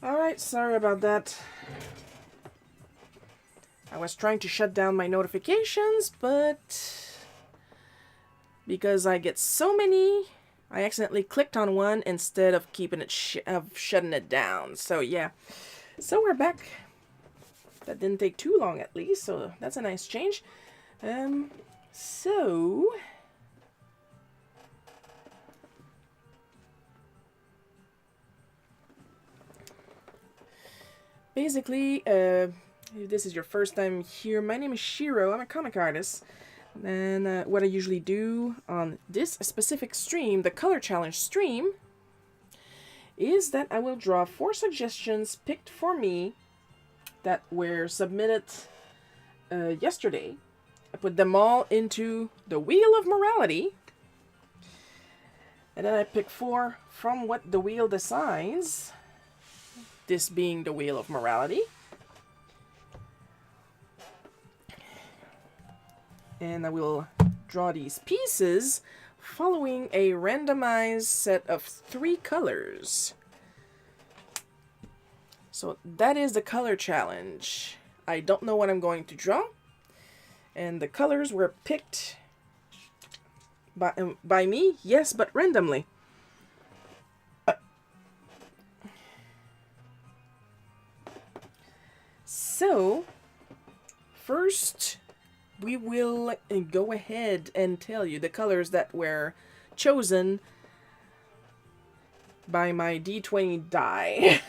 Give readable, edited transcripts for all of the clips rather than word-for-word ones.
Alright, sorry about that. I was trying to shut down my notifications, but because I get so many, I accidentally clicked on one instead of keeping it shutting it down. So yeah. So we're back. That didn't take too long at least, so that's a nice change. So basically, if this is your first time here, my name is Shiro. I'm a comic artist. And what I usually do on this specific stream, the Color Challenge stream, is that I will draw 4 suggestions picked for me that were submitted yesterday. I put them all into the Wheel of Morality. And then I pick 4 from what the wheel decides. This being the Wheel of Morality. And I will draw these pieces following a randomized set of 3 colors. So that is the color challenge. I don't know what I'm going to draw. And the colors were picked by me, yes, but randomly. So, first, we will go ahead and tell you the colors that were chosen by my D20 die.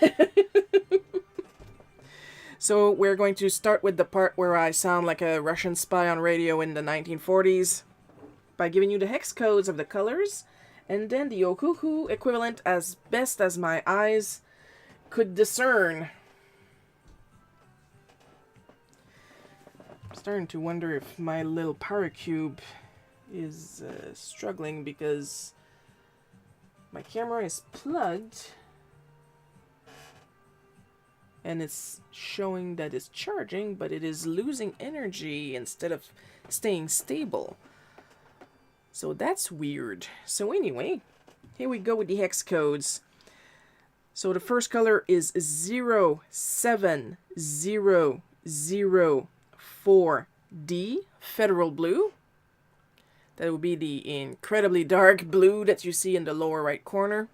So we're going to start with the part where I sound like a Russian spy on radio in the 1940s by giving you the hex codes of the colors and then the Okuhu equivalent as best as my eyes could discern. I'm starting to wonder if my little Paracube is struggling because my camera is plugged and it's showing that it's charging, but it is losing energy instead of staying stable. So that's weird. So anyway, here we go with the hex codes. So the first color is 07004D, Federal Blue. That would be the incredibly dark blue that you see in the lower right corner.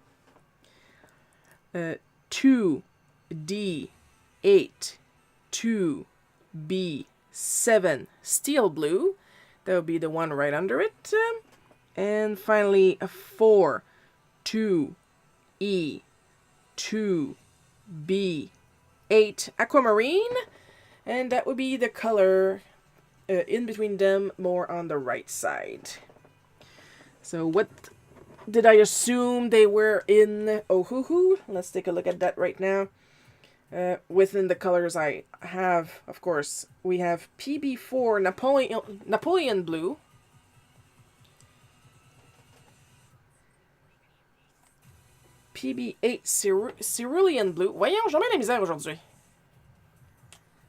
2D8, 2B7, Steel Blue. That would be the one right under it. And finally, 4, 2E, 2B8, Aquamarine. And that would be the color in between them, more on the right side. So what did I assume they were in Ohuhu? Let's take a look at that right now. Within the colors I have, of course, we have PB4 Napoleon Blue. PB8 Cerulean Blue. Voyons, j'ai bien la misère aujourd'hui.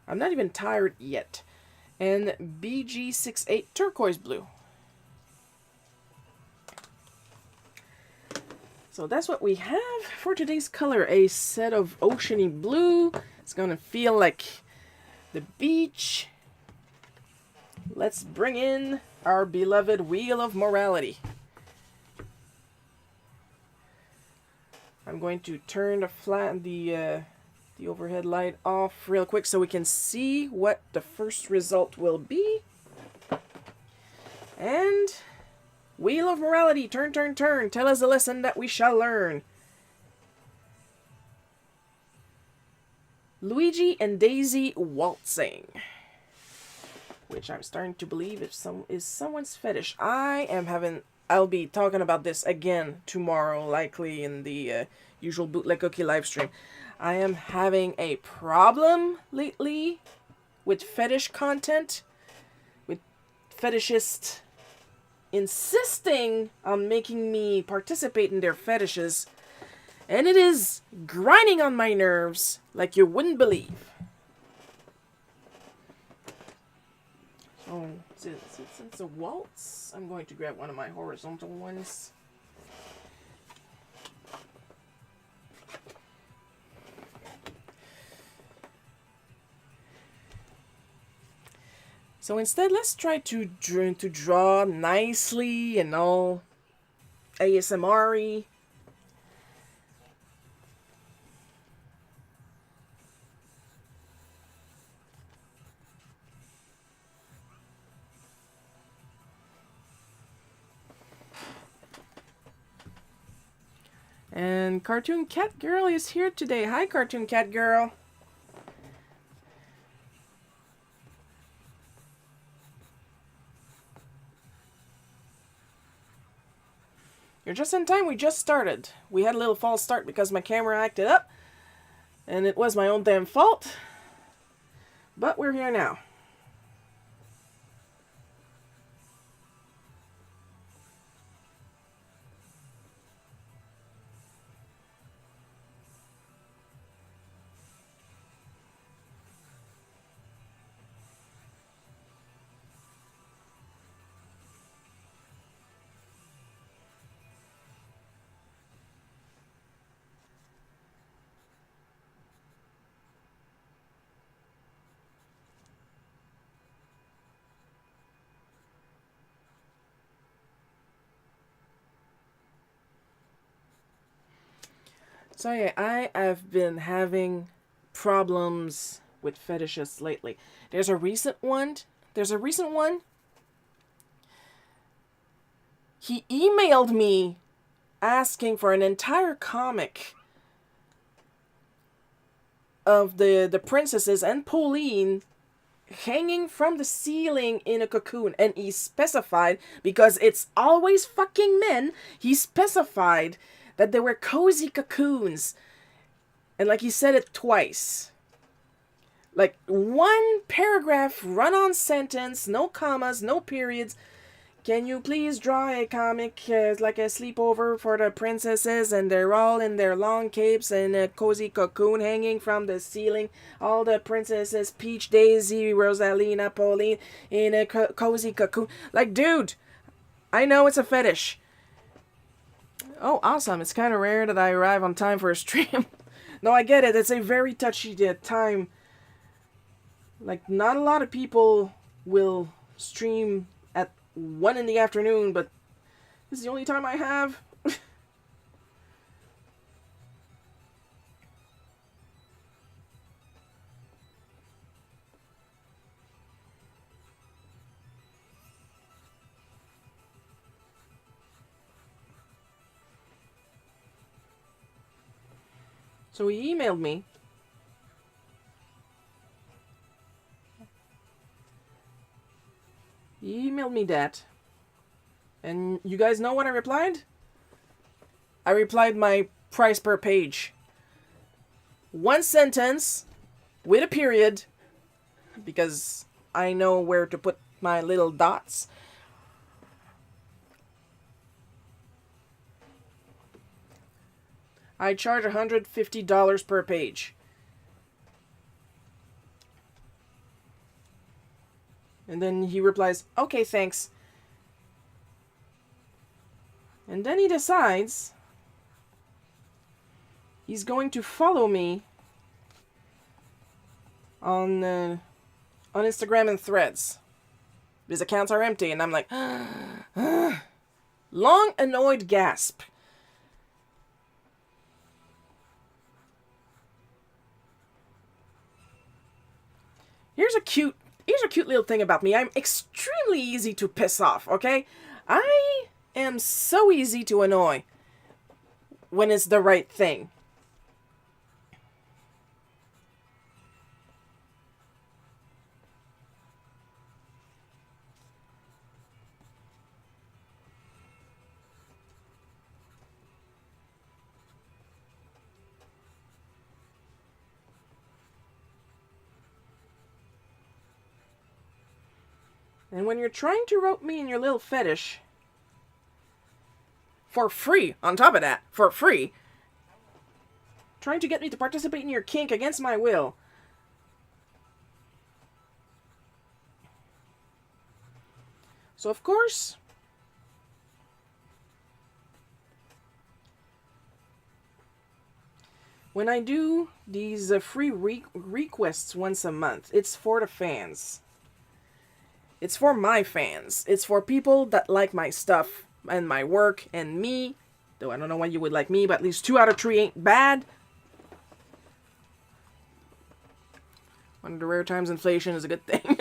I'm not even tired yet. And BG68 Turquoise Blue. So that's what we have for today's color. A set of oceany blue. It's gonna feel like the beach. Let's bring in our beloved Wheel of Morality. I'm going to turn the overhead light off real quick so we can see what the first result will be. And Wheel of Morality, turn, turn, turn. Tell us the lesson that we shall learn. Luigi and Daisy waltzing. Which I'm starting to believe is someone's fetish. I'll be talking about this again tomorrow, likely in the usual Bootleg Cookie live stream. I am having a problem lately with fetish content, with fetishists insisting on making me participate in their fetishes, and it is grinding on my nerves like you wouldn't believe. So, since it's a waltz, I'm going to grab one of my horizontal ones. So instead, let's try to draw nicely and all ASMR-y. And Cartoon Cat Girl is here today. Hi, Cartoon Cat Girl. You're just in time. We just started. We had a little false start because my camera acted up. And it was my own damn fault. But we're here now. So yeah, I have been having problems with fetishes lately. There's a recent one. He emailed me asking for an entire comic of the princesses and Pauline hanging from the ceiling in a cocoon, and he specified, because it's always fucking men, he specified that they were cozy cocoons. And like he said it twice. Like one paragraph, run-on sentence, no commas, no periods. Can you please draw a comic like a sleepover for the princesses, and they're all in their long capes and a cozy cocoon hanging from the ceiling. All the princesses, Peach, Daisy, Rosalina, Pauline, in a cozy cocoon. Like, dude, I know it's a fetish. Oh, awesome. It's kind of rare that I arrive on time for a stream. No, I get it. It's a very touchy time. Like, not a lot of people will stream at 1 in the afternoon, but this is the only time I have. So he emailed me. He emailed me that. And you guys know what I replied? I replied my price per page. One sentence with a period, because I know where to put my little dots. I charge $150 per page. And then he replies, okay, thanks. And then he decides he's going to follow me on Instagram and Threads. His accounts are empty, and I'm like, long annoyed gasp. Here's a cute little thing about me. I'm extremely easy to piss off, okay? I am so easy to annoy when it's the right thing. And when you're trying to rope me in your little fetish, for free, on top of that, for free, trying to get me to participate in your kink against my will. So of course, when I do these free requests once a month, it's for the fans. It's for my fans. It's for people that like my stuff and my work and me. Though I don't know why you would like me, but at least 2 out of 3 ain't bad. One of the rare times inflation is a good thing.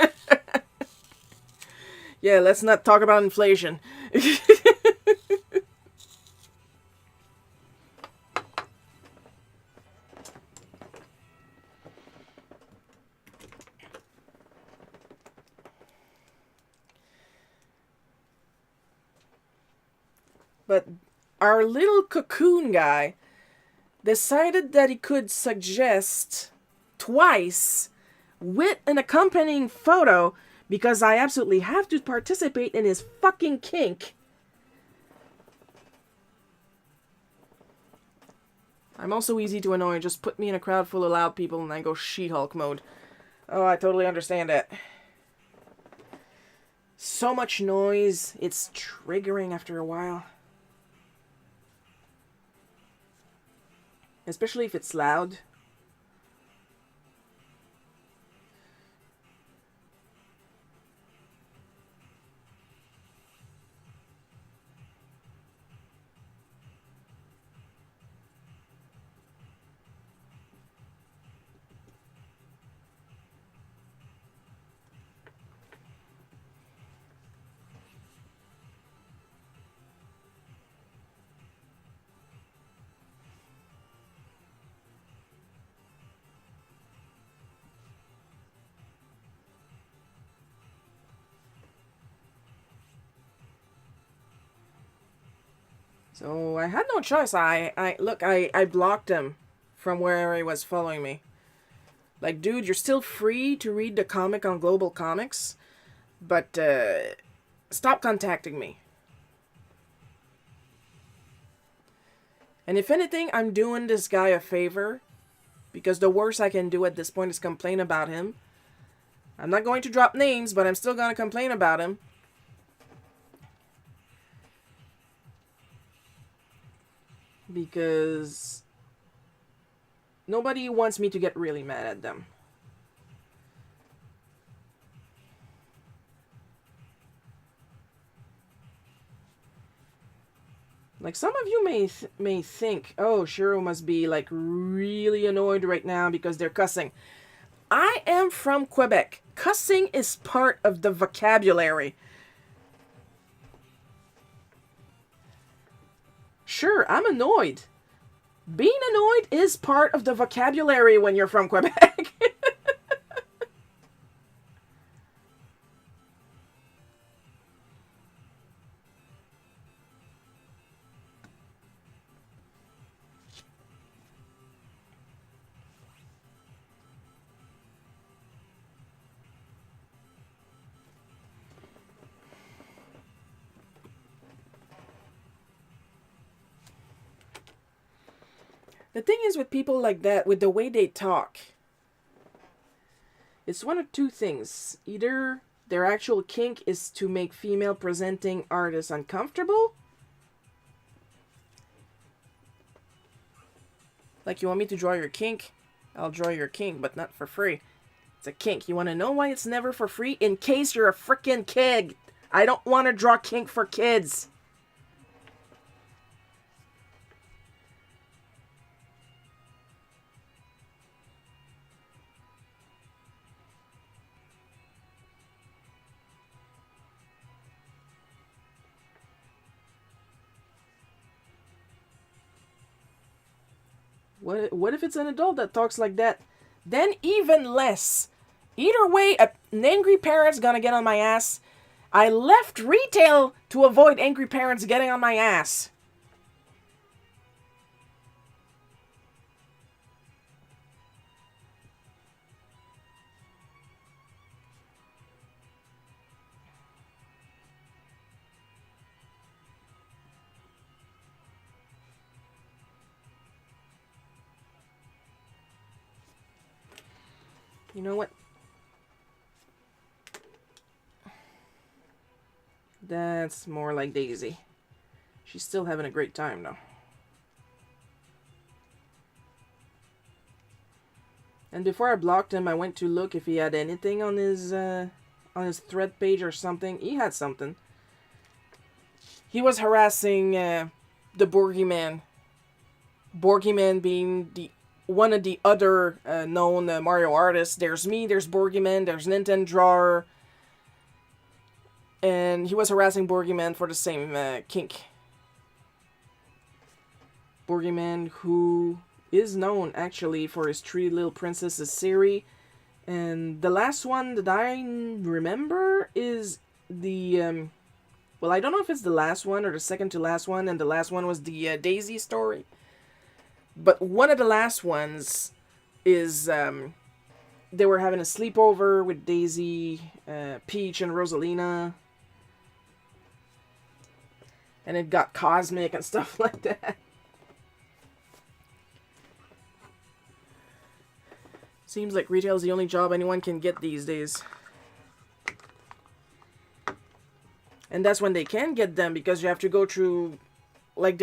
Yeah, let's not talk about inflation. But our little cocoon guy decided that he could suggest twice with an accompanying photo because I absolutely have to participate in his fucking kink. I'm also easy to annoy. Just put me in a crowd full of loud people and I go She-Hulk mode. Oh, I totally understand that. So much noise. It's triggering after a while. Especially if it's loud. So I had no choice. I blocked him from where he was following me. Like, dude, you're still free to read the comic on Global Comics, but stop contacting me. And if anything, I'm doing this guy a favor, because the worst I can do at this point is complain about him. I'm not going to drop names, but I'm still going to complain about him. Because nobody wants me to get really mad at them. Like, some of you may think, oh, Shiro must be, like, really annoyed right now because they're cussing. I am from Quebec. Cussing is part of the vocabulary. Sure, I'm annoyed. Being annoyed is part of the vocabulary when you're from Quebec. The thing is with people like that, with the way they talk, it's one of two things. Either their actual kink is to make female presenting artists uncomfortable. Like, you want me to draw your kink? I'll draw your kink, but not for free. It's a kink. You want to know why it's never for free? In case you're a freaking kid. I don't want to draw kink for kids. What if it's an adult that talks like that? Then even less. Either way, an angry parent's gonna get on my ass. I left retail to avoid angry parents getting on my ass. You know what? That's more like Daisy. She's still having a great time, though. And before I blocked him, I went to look if he had anything on his on his thread page or something. He had something. He was harassing the Boogeyman. Boogeyman being one of the other known Mario artists. There's me, there's Boogeyman, there's Nintendo Drawer. And he was harassing Boogeyman for the same kink. Boogeyman, who is known actually for his Three Little Princesses series. And the last one that I remember is the... well, I don't know if it's the last one or the second to last one. And the last one was the Daisy story. But one of the last ones is... they were having a sleepover with Daisy, Peach, and Rosalina. And it got cosmic and stuff like that. Seems like retail is the only job anyone can get these days. And that's when they can get them, because you have to go through, like,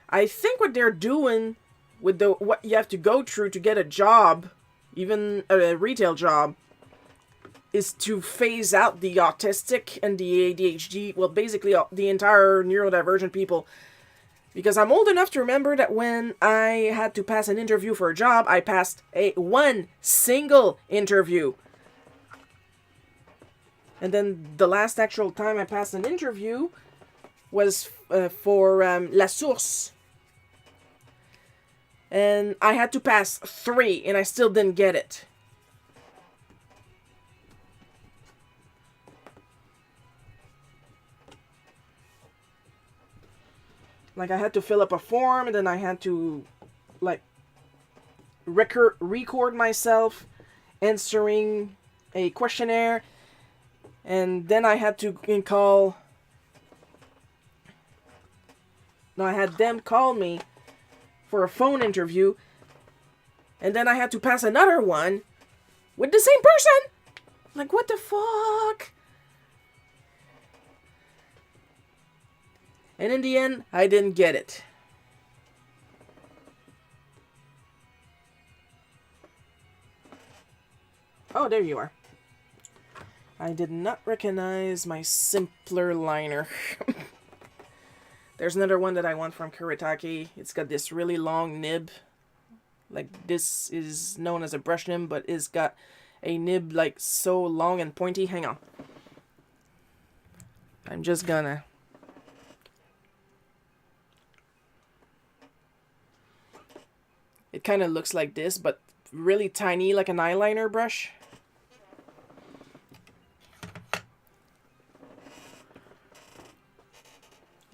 I think what they're doing with what you have to go through to get a job, even a retail job, is to phase out the autistic and the ADHD, well, basically the entire neurodivergent people. Because I'm old enough to remember that when I had to pass an interview for a job, I passed one single interview. And then the last actual time I passed an interview was for La Source. And I had to pass 3, and I still didn't get it. Like, I had to fill up a form, and then I had to, like, record myself answering a questionnaire, and then I had to call... No, I had them call me for a phone interview, and then I had to pass another one with the same person! Like, what the fuck? And in the end, I didn't get it. Oh, there you are. I did not recognize my simpler liner. There's another one that I want from Kuretake. It's got this really long nib. Like, this is known as a brush nib, but it's got a nib, like, so long and pointy. Hang on. I'm just gonna... It kind of looks like this, but really tiny, like an eyeliner brush.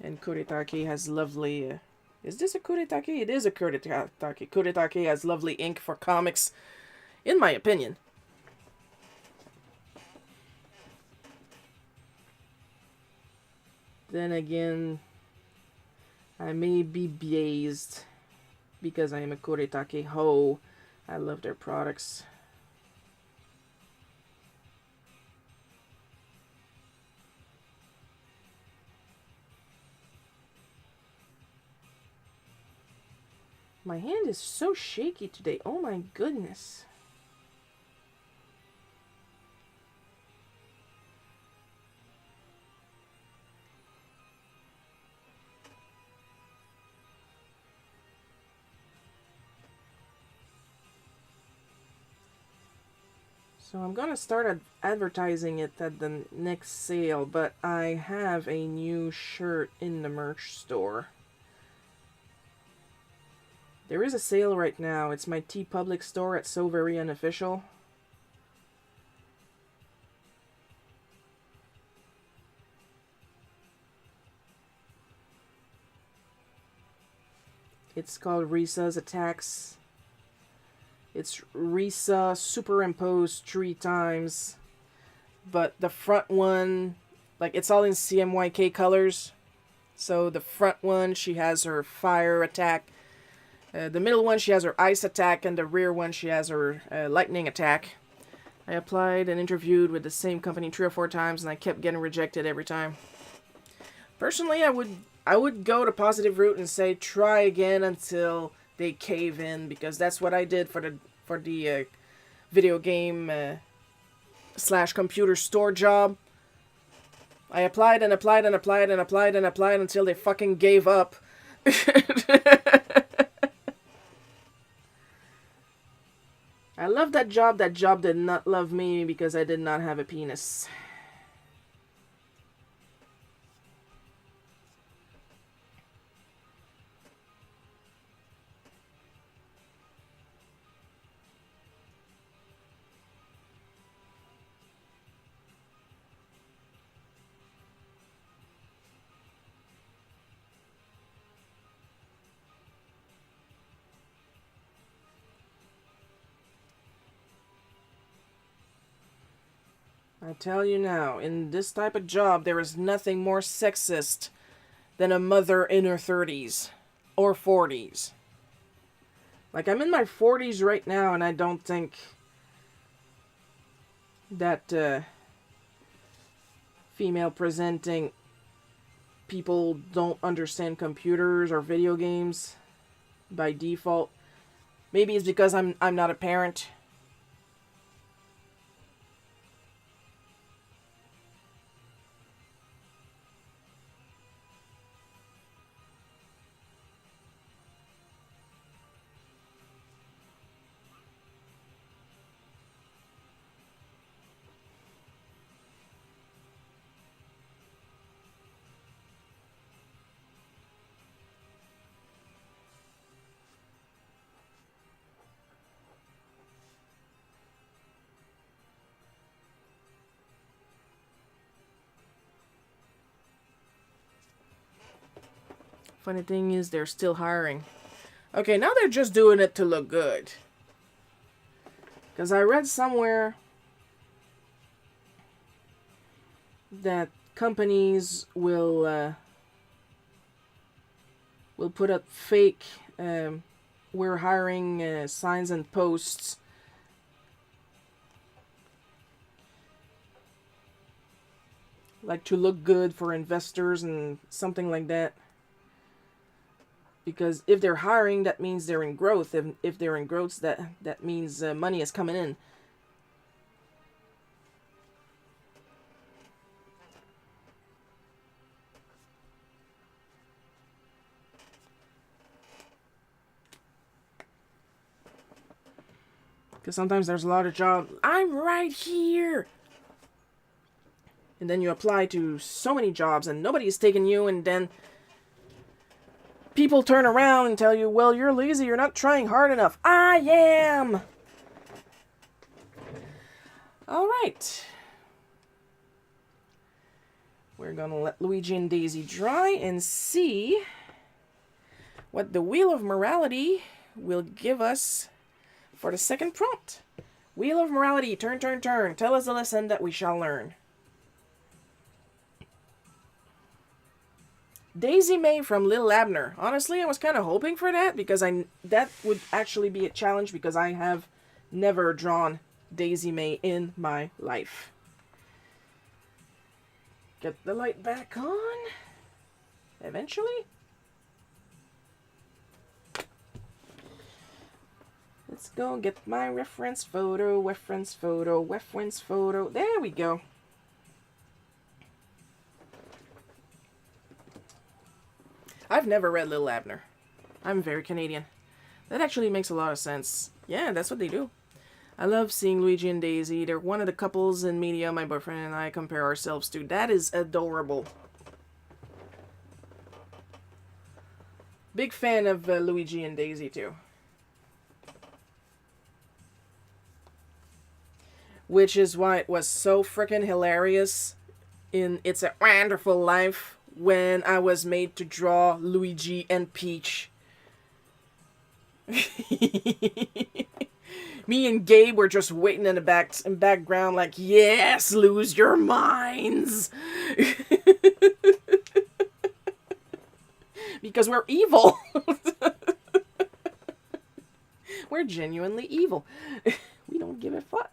And Kuretake has lovely... is this a Kuretake? It is a Kuretake. Kuretake has lovely ink for comics, in my opinion. Then again, I may be biased because I am a Kuretake ho. I love their products. My hand is so shaky today. Oh my goodness. So I'm gonna start advertising it at the next sale, but I have a new shirt in the merch store. There is a sale right now. It's my TeePublic store at So Very Unofficial. It's called Risa's Attacks. It's Risa superimposed 3 times. But the front one, like, it's all in CMYK colors. So the front one, she has her fire attack. The middle one, she has her ice attack, and the rear one, she has her lightning attack. I applied and interviewed with the same company 3 or 4 times, and I kept getting rejected every time. Personally, I would go the positive route and say try again until they cave in, because that's what I did for the video game slash computer store job. I applied and applied and applied and applied and applied until they fucking gave up. I love that job. That job did not love me because I did not have a penis. I tell you now, in this type of job, there is nothing more sexist than a mother in her 30s or 40s. Like, I'm in my 40s right now, and I don't think that female presenting people don't understand computers or video games by default. Maybe it's because I'm not a parent. Funny thing is, they're still hiring. Okay, now they're just doing it to look good. Because I read somewhere that companies will put up fake we're hiring signs and posts like to look good for investors and something like that. Because if they're hiring, that means they're in growth. If they're in growth, that means money is coming in. Because sometimes there's a lot of jobs. I'm right here! And then you apply to so many jobs and nobody is taking you, and then people turn around and tell you, well, you're lazy, you're not trying hard enough. I am! Alright. We're gonna let Luigi and Daisy dry and see what the Wheel of Morality will give us for the second prompt. Wheel of Morality, turn, turn, turn. Tell us the lesson that we shall learn. Daisy May from Lil Abner. Honestly, I was kind of hoping for that because that would actually be a challenge because I have never drawn Daisy May in my life. Get the light back on. Eventually. Let's go get my reference photo, reference photo, reference photo. There we go. I've never read Lil Abner. I'm very Canadian. That actually makes a lot of sense. Yeah, that's what they do. I love seeing Luigi and Daisy. They're one of the couples in media my boyfriend and I compare ourselves to. That is adorable. Big fan of Luigi and Daisy too. Which is why it was so freaking hilarious in It's a Wonderful Life when I was made to draw Luigi and Peach. Me and Gabe were just waiting in the background like, yes, lose your minds. Because we're evil. We're genuinely evil. We don't give a fuck.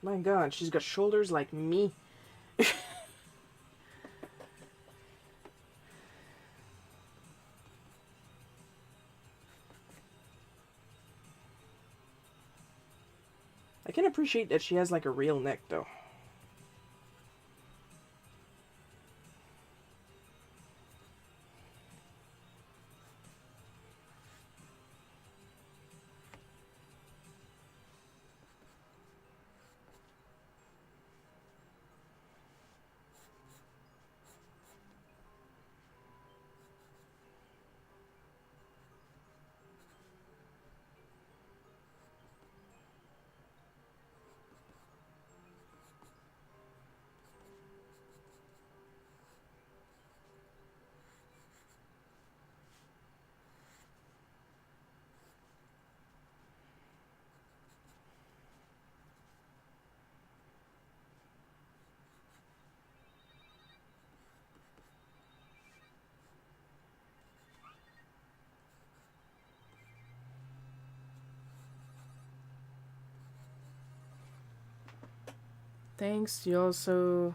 My god, she's got shoulders like me. I can appreciate that she has like a real neck though. Thanks. We also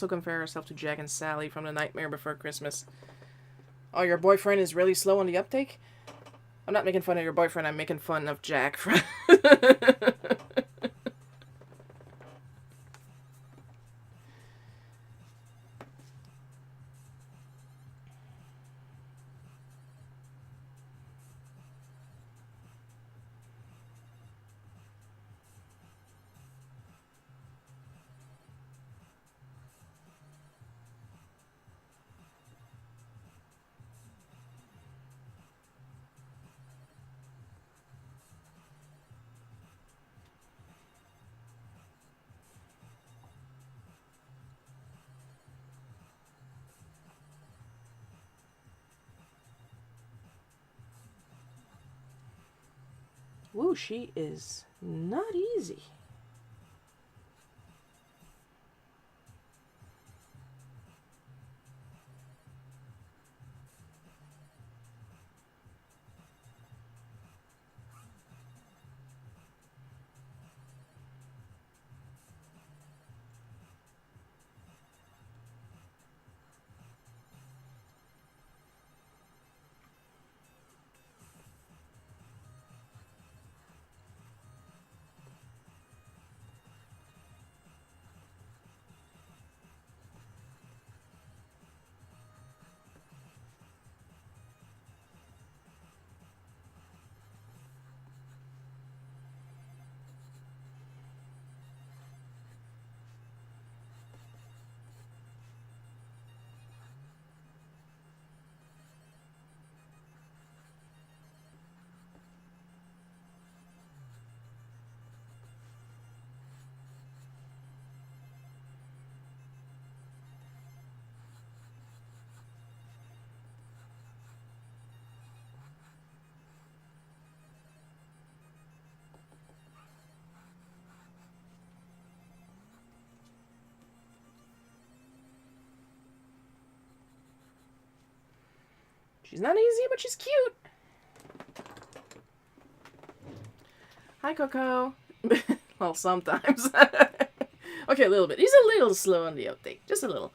compare ourselves to Jack and Sally from The Nightmare Before Christmas. Oh, your boyfriend is really slow on the uptake? I'm not making fun of your boyfriend, I'm making fun of Jack. Woo, she is not easy. She's not easy, but she's cute. Hi, Coco. Well, sometimes. Okay, a little bit. He's a little slow on the uptake. Just a little.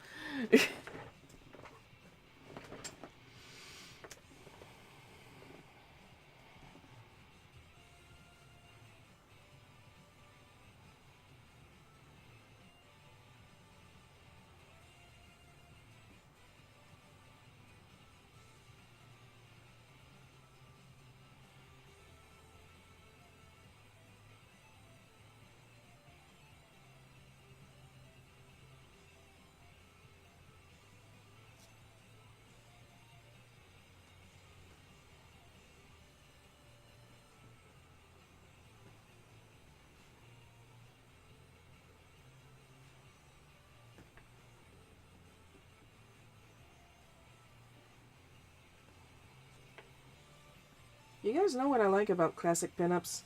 You guys know what I like about classic pinups?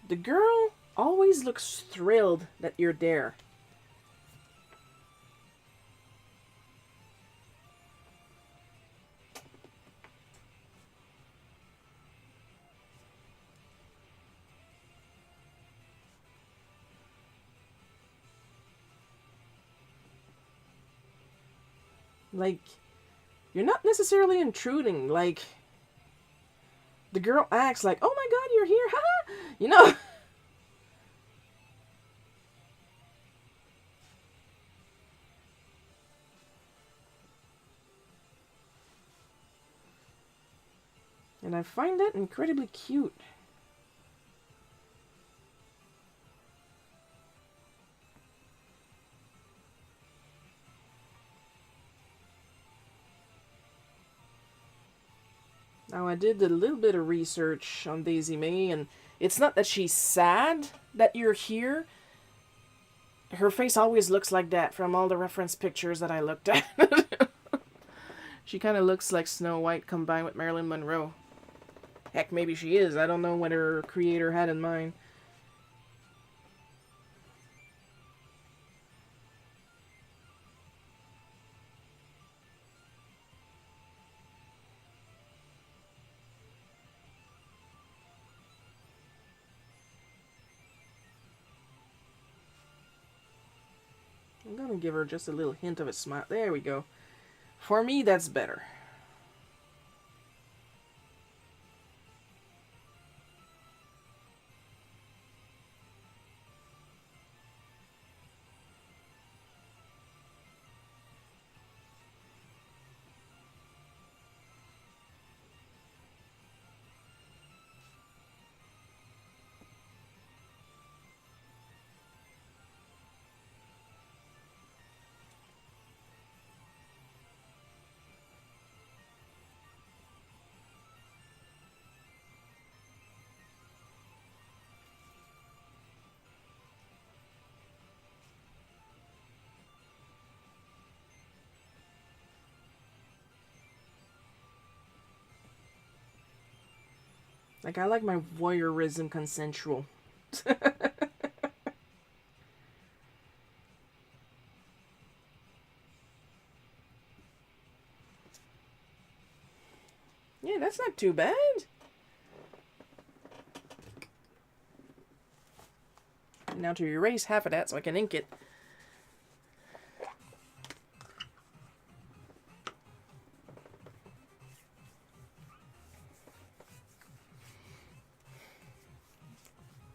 The girl always looks thrilled that you're there. Like, you're not necessarily intruding. Like, the girl acts like, oh my god, you're here, haha, you know? And I find that incredibly cute. Now, I did a little bit of research on Daisy May, and it's not that she's sad that you're here. Her face always looks like that from all the reference pictures that I looked at. She kind of looks like Snow White combined with Marilyn Monroe. Heck, maybe she is. I don't know what her creator had in mind. I'm gonna give her just a little hint of a smile. There we go. For me, that's better. Like, I like my voyeurism consensual. Yeah, that's not too bad. Now to erase half of that so I can ink it.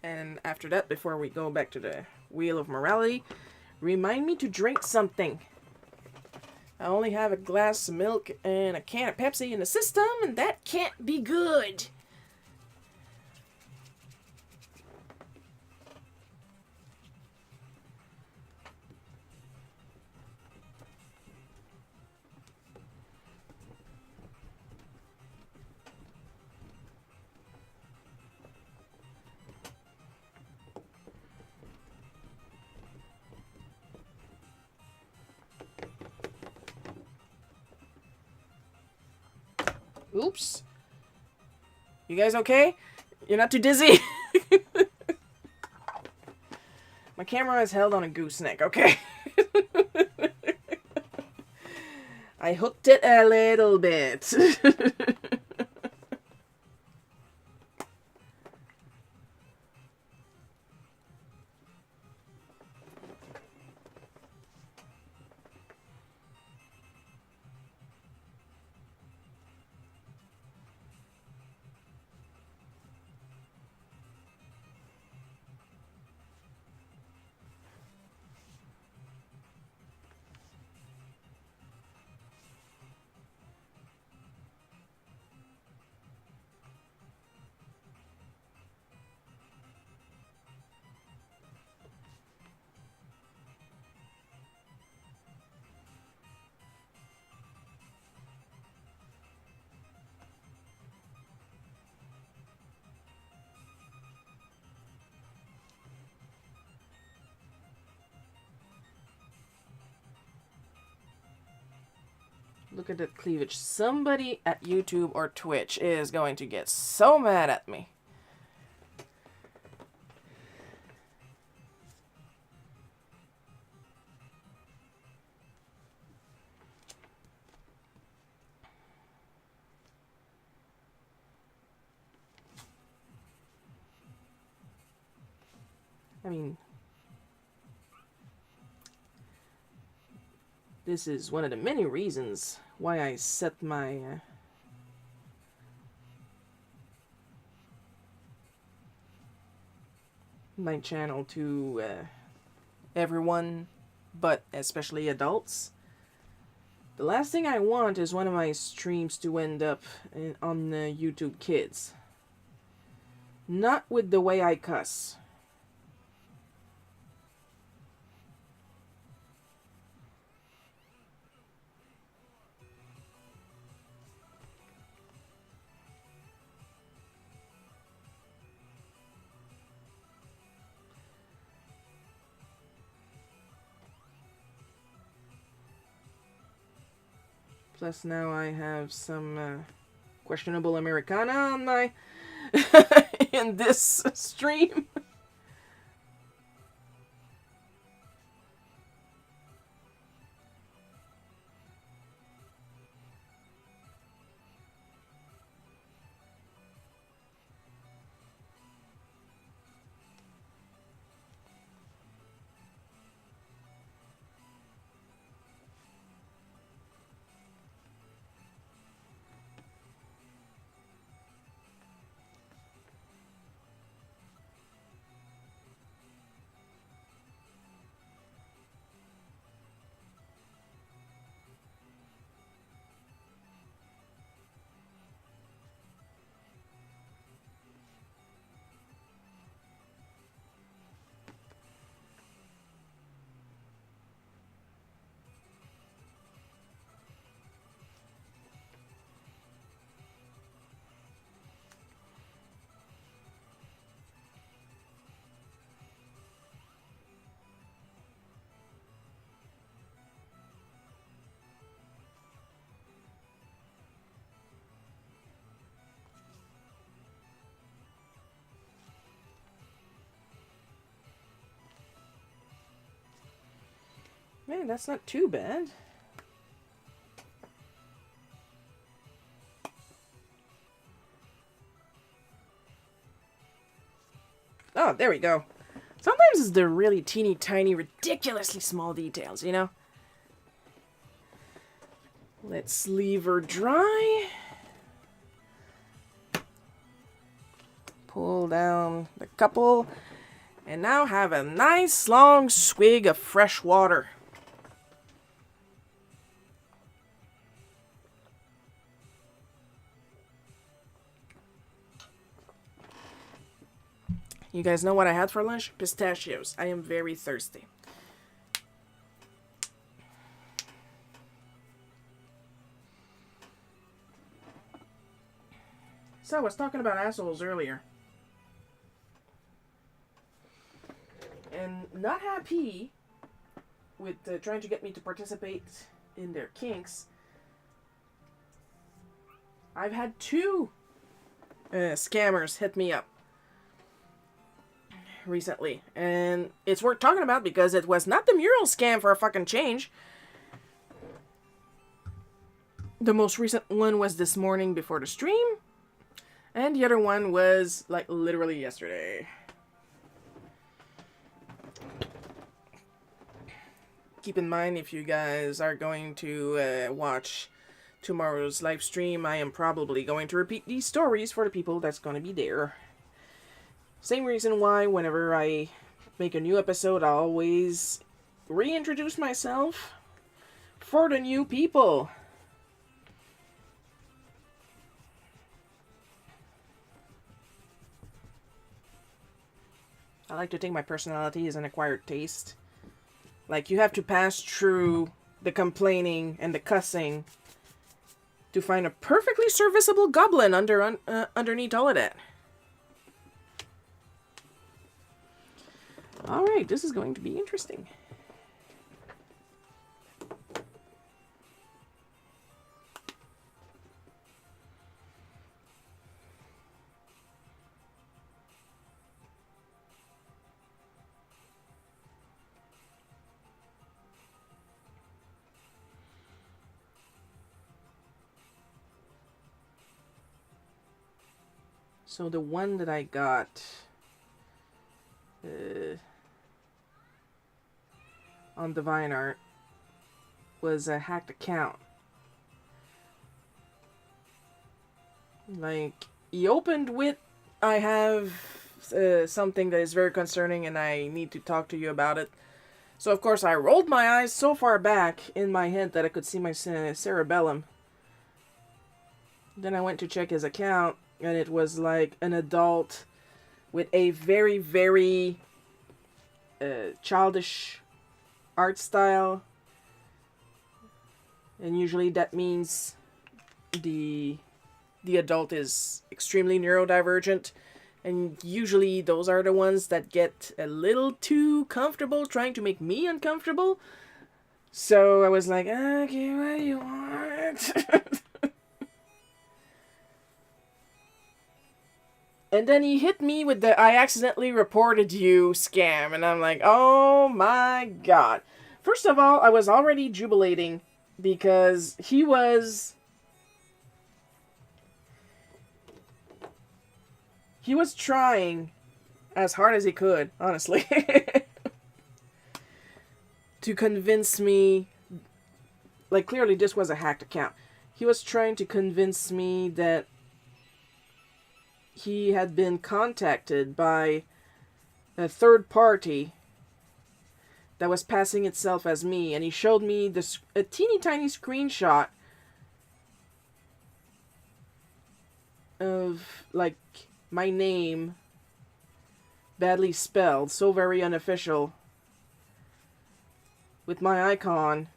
And after that, before we go back to the Wheel of Morality, remind me to drink something. I only have a glass of milk and a can of Pepsi in the system, and that can't be good. Oops. You guys okay? You're not too dizzy? My camera is held on a gooseneck, okay? I hooked it a little bit. Look at that cleavage. Somebody at YouTube or Twitch is going to get so mad at me. I mean, This is one of the many reasons why I set my my channel to everyone, but especially adults. The last thing I want is one of my streams to end up on YouTube Kids. Not with the way I cuss. Plus now I have some questionable Americana on my in this stream. Man, that's not too bad. Oh, there we go. Sometimes it's the really teeny tiny, ridiculously small details, you know? Let's leave her dry. Pull down the couple. And now have a nice long swig of fresh water. You guys know what I had for lunch? Pistachios. I am very thirsty. So, I was talking about assholes earlier. And not happy with trying to get me to participate in their kinks. I've had two scammers hit me up recently, and it's worth talking about because it was not the mural scam for a fucking change. The most recent one was this morning before the stream, and the other one was like literally yesterday. Keep in mind, if you guys are going to watch tomorrow's live stream, I am probably going to repeat these stories for the people that's going to be there. Same reason why whenever I make a new episode, I always reintroduce myself for the new people. I like to think my personality is an acquired taste. Like, you have to pass through the complaining and the cussing to find a perfectly serviceable goblin underneath all of that. Alright, this is going to be interesting. So the one that I got on Divine Art was a hacked account. Like, he opened with, I have something that is very concerning and I need to talk to you about it. So, of course, I rolled my eyes so far back in my head that I could see my cerebellum. Then I went to check his account, and it was like an adult with a very, very childish art style. And usually that means the adult is extremely neurodivergent. And usually those are the ones that get a little too comfortable trying to make me uncomfortable. So I was like, okay, what do you want? And then he hit me with the I accidentally reported you scam. And I'm like, oh my god. First of all, I was already jubilating because he was trying as hard as he could, honestly, to convince me, like, clearly this was a hacked account. He was trying to convince me that he had been contacted by a third party that was passing itself as me, and he showed me a teeny tiny screenshot of, like, my name badly spelled, so very unofficial, with my icon.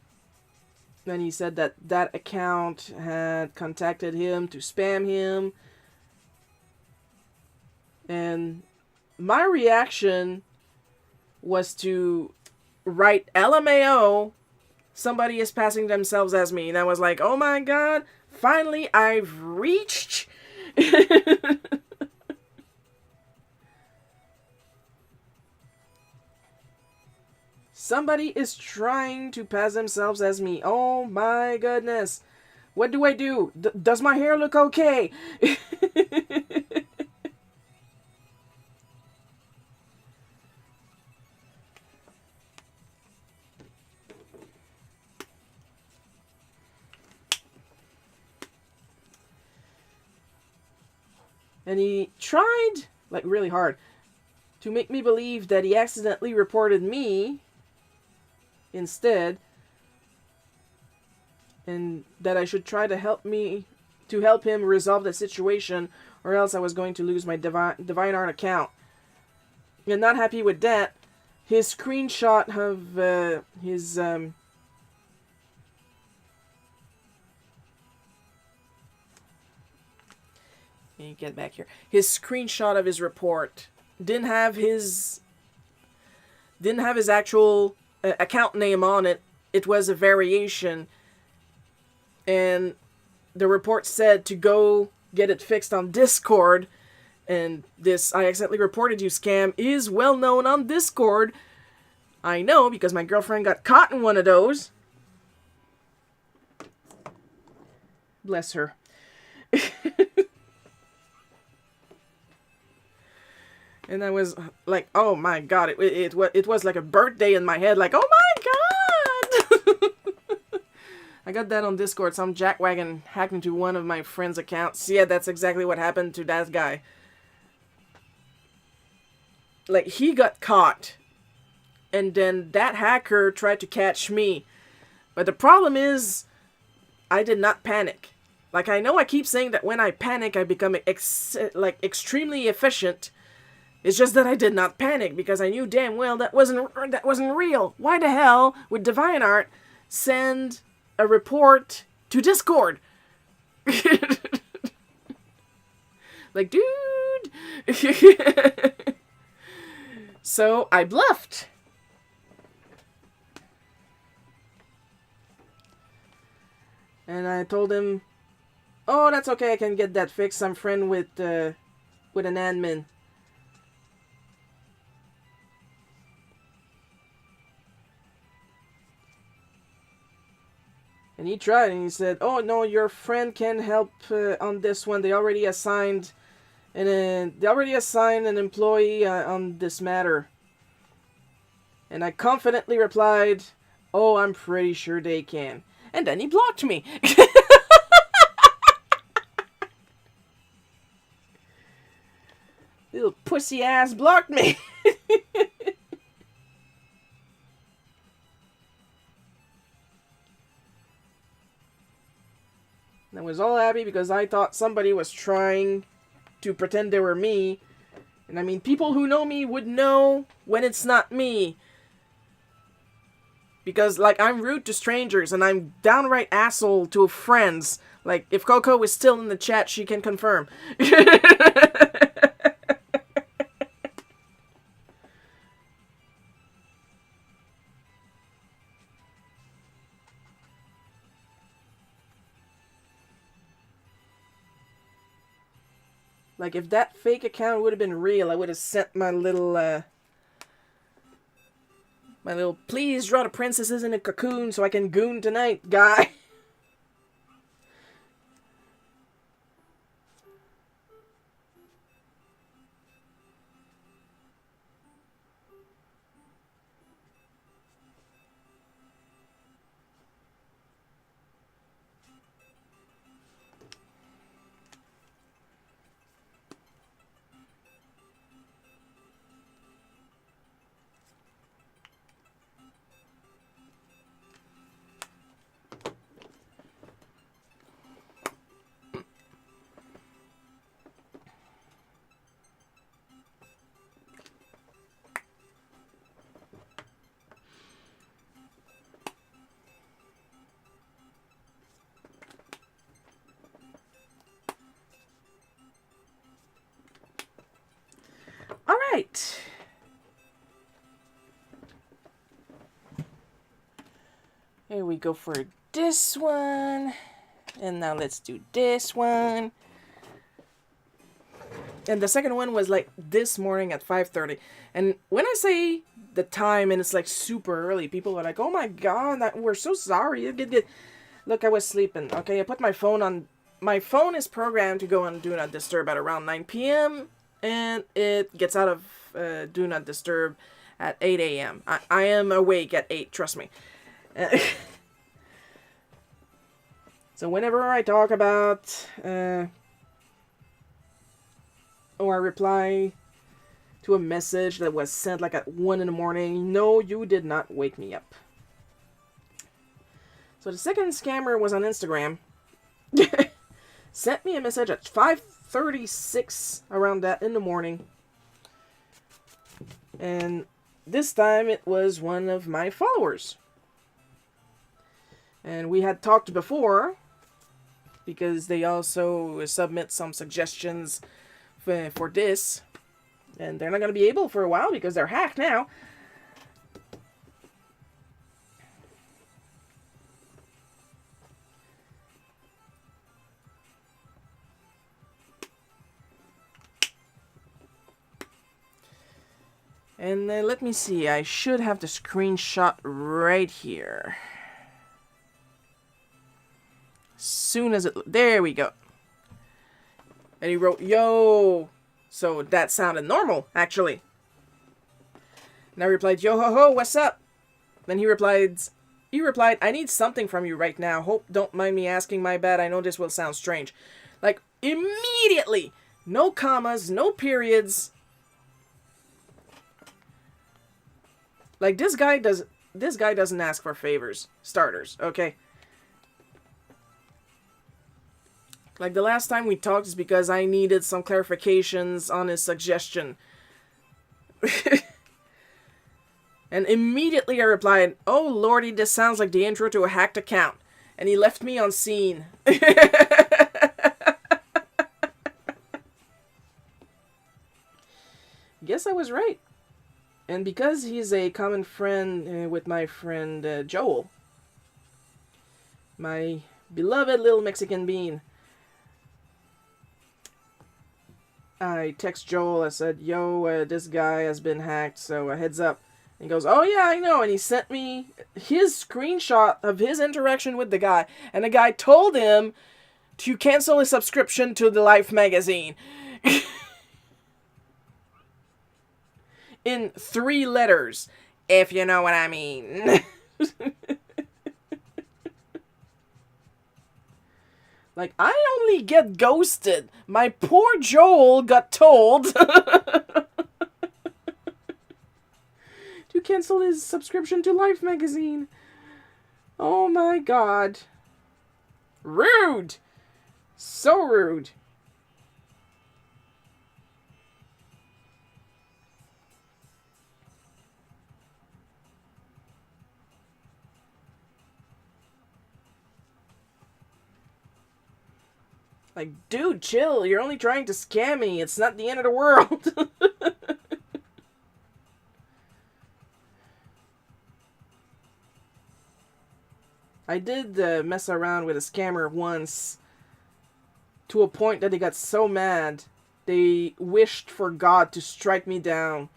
Then he said that account had contacted him to spam him. And my reaction was to write LMAO, somebody is passing themselves as me. And I was like, oh my god, finally I've reached. Somebody is trying to pass themselves as me. Oh my goodness. What do I do? Does my hair look okay? And he tried, like, really hard, to make me believe that he accidentally reported me instead, and that I should try to help him resolve the situation, or else I was going to lose my Divine Art account. And not happy with that, his screenshot of his let me get back here. His screenshot of his report didn't have his actual account name on it. It was a variation, and the report said to go get it fixed on Discord. And this I accidentally reported you scam is well known on Discord. I know because my girlfriend got caught in one of those. Bless her. And I was like, oh my god, it was like a birthday in my head, like, oh my god! I got that on Discord, some jackwagon hacked into one of my friend's accounts. Yeah, that's exactly what happened to that guy. Like, he got caught, and then that hacker tried to catch me. But the problem is, I did not panic. Like, I know I keep saying that when I panic, I become extremely efficient. It's just that I did not panic because I knew damn well that wasn't real. Why the hell would Divine Art send a report to Discord? Like, dude. So I bluffed. And I told him, oh, that's okay, I can get that fixed. I'm friend with an admin. And he tried, and he said, oh, no, your friend can help on this one. They already assigned an employee on this matter. And I confidently replied, Oh, I'm pretty sure they can. And then he blocked me. Little pussy ass blocked me. I was all happy because I thought somebody was trying to pretend they were me. And I mean, people who know me would know when it's not me. Because, like, I'm rude to strangers and I'm downright asshole to friends. Like, if Coco is still in the chat, she can confirm. Like, if that fake account would have been real, I would have sent my little, please draw the princesses in a cocoon so I can goon tonight, guy. Alright. Here we go for this one. And now let's do this one. And the second one was like this morning at 5:30. And when I say the time and it's like super early, people are like, oh my god, we're so sorry. Look, I was sleeping. Okay, I put my phone on. My phone is programmed to go on Do Not Disturb at around 9 p.m. And it gets out of Do Not Disturb at 8 a.m. I am awake at 8, trust me. So whenever I talk about, or I reply to a message that was sent like at 1 in the morning, no, you did not wake me up. So the second scammer was on Instagram. Sent me a message at 5:36 around that in the morning. And this time it was one of my followers. And we had talked before, because they also submit some suggestions for this. And they're not going to be able for a while because they're hacked now. And let me see, I should have the screenshot right here. Soon as it... There we go. And he wrote, yo. So that sounded normal, actually. And I replied, yo ho ho, what's up? Then he replied, I need something from you right now. Hope don't mind me asking, my bad. I know this will sound strange. Like, immediately. No commas, no periods. Like, this guy doesn't ask for favors. Starters, okay? Like, the last time we talked is because I needed some clarifications on his suggestion. And immediately I replied, oh lordy, this sounds like the intro to a hacked account. And he left me on scene. Guess I was right. And because he's a common friend with my friend Joel, my beloved little Mexican bean, I text Joel, I said, yo, this guy has been hacked, so heads up. And he goes, oh yeah, I know, and he sent me his screenshot of his interaction with the guy, and the guy told him to cancel his subscription to the Life magazine. In 3 letters, if you know what I mean. Like, I only get ghosted. My poor Joel got told to cancel his subscription to Life magazine. Oh my god. Rude. So rude. Like, dude, chill. You're only trying to scam me. It's not the end of the world. I did mess around with a scammer once to a point that they got so mad they wished for God to strike me down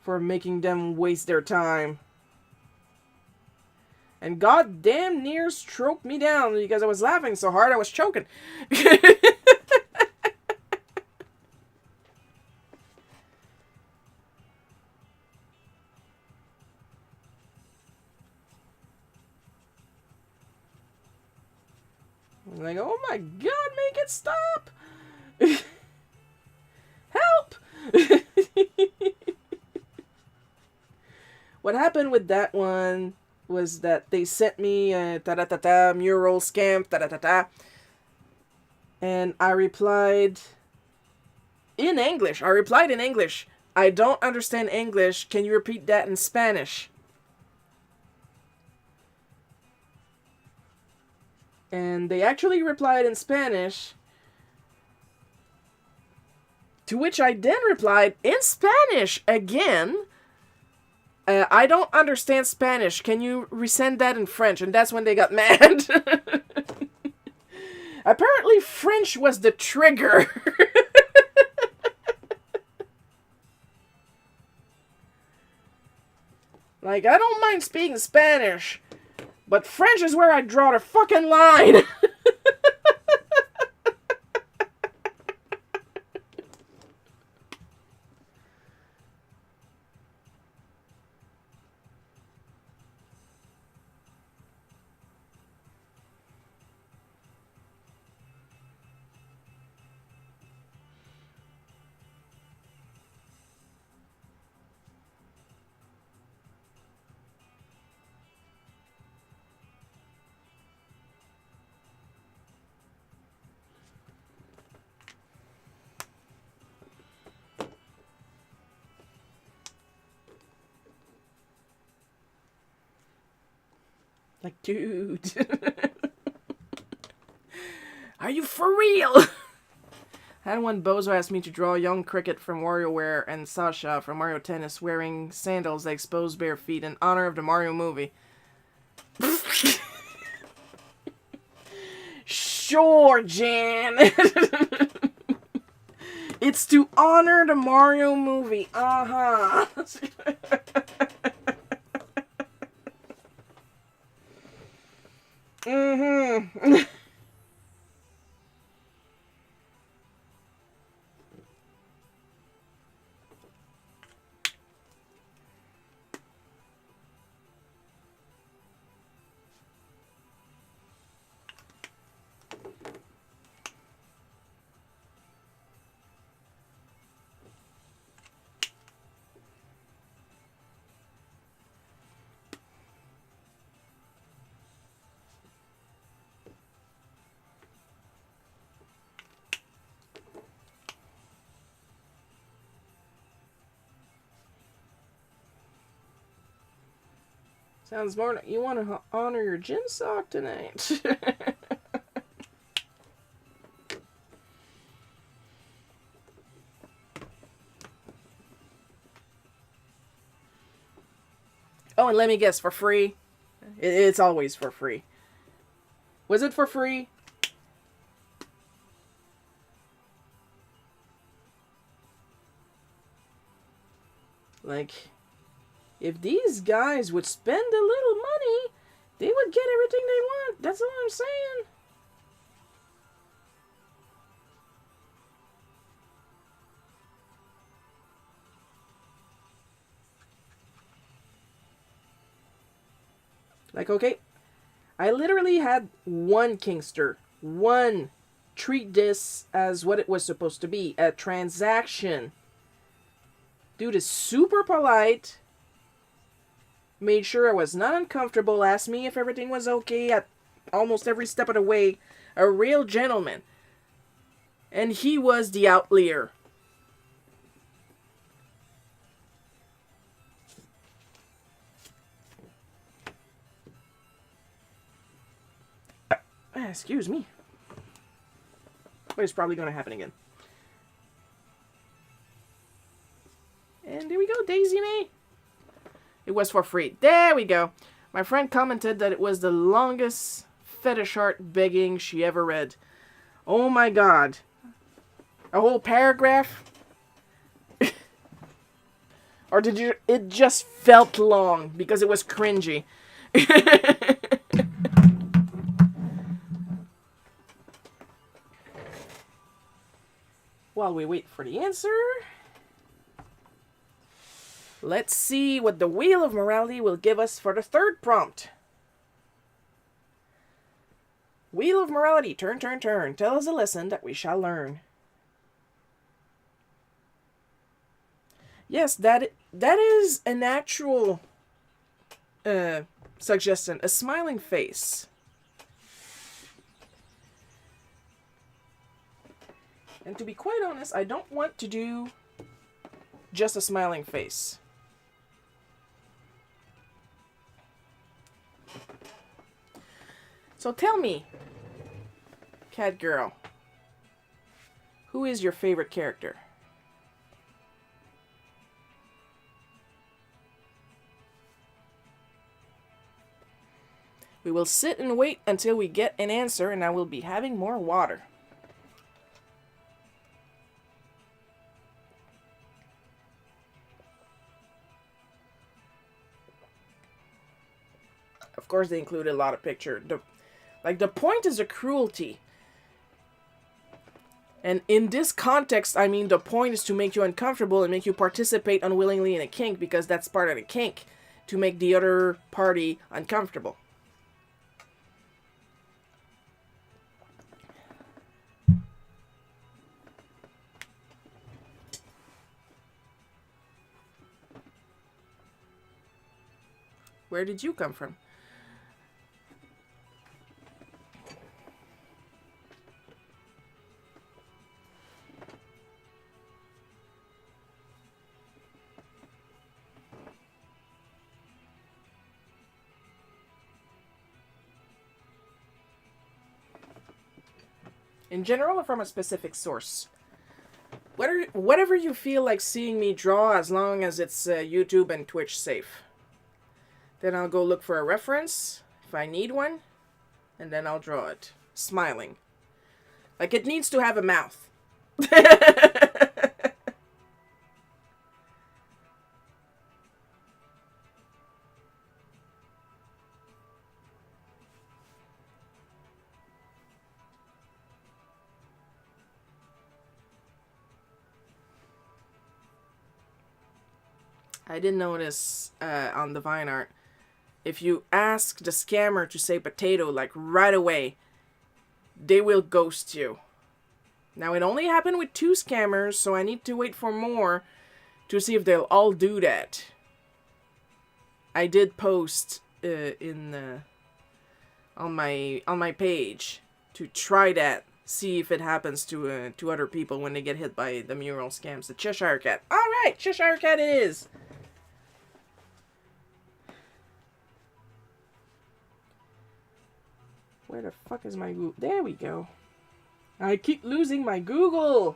for making them waste their time. And God damn near stroked me down because I was laughing so hard I was choking. I'm like, oh my god, make it stop! Help! What happened with that one was that they sent me a ta-da-ta-ta mural scam, ta-da-ta-ta. And I replied in English. I don't understand English. Can you repeat that in Spanish? And they actually replied in Spanish. To which I then replied in Spanish again. I don't understand Spanish. Can you resend that in French? And that's when they got mad. Apparently French was the trigger. Like, I don't mind speaking Spanish, but French is where I draw the fucking line. Like, dude. Are you for real? I had one bozo asked me to draw young Cricket from WarioWare and Sasha from Mario Tennis wearing sandals that expose bare feet in honor of the Mario movie. Sure, Jan. It's to honor the Mario movie. Uh-huh. Mm-hmm. Sounds more like you want to honor your gym sock tonight. Oh, and let me guess, for free? It's always for free. Was it for free? Like, if these guys would spend a little money, they would get everything they want. That's all I'm saying. Like, okay, I literally had one Kingster. One treat this as what it was supposed to be, a transaction. Dude is super polite. Made sure I was not uncomfortable. Asked me if everything was okay at almost every step of the way. A real gentleman. And he was the outlier. Excuse me. But it's probably going to happen again. And there we go, Daisy mate. It was for free. There we go. My friend commented that it was the longest fetish art begging she ever read. Oh my god. A whole paragraph? Or did you... It just felt long because it was cringy. While we wait for the answer... Let's see what the Wheel of Morality will give us for the third prompt. Wheel of Morality, turn, turn, turn. Tell us a lesson that we shall learn. Yes, that is an actual suggestion. A smiling face. And to be quite honest, I don't want to do just a smiling face. So tell me, cat girl, who is your favorite character? We will sit and wait until we get an answer, and I will be having more water. Of course, they included a lot of pictures. The point is the cruelty. And in this context, I mean, the point is to make you uncomfortable and make you participate unwillingly in a kink, because that's part of the kink, to make the other party uncomfortable. Where did you come from? In general or from a specific source? Whatever you feel like seeing me draw, as long as it's YouTube and Twitch safe. Then I'll go look for a reference, if I need one, and then I'll draw it. Smiling. Like it needs to have a mouth. I did notice on the Vine art, if you ask the scammer to say potato, like right away, they will ghost you. Now, it only happened with 2 scammers, so I need to wait for more to see if they'll all do that. I did post on my page to try that, see if it happens to other people when they get hit by the mural scams. The Cheshire Cat. All right, Cheshire Cat it is. Where the fuck is my Google? There we go. I keep losing my Google.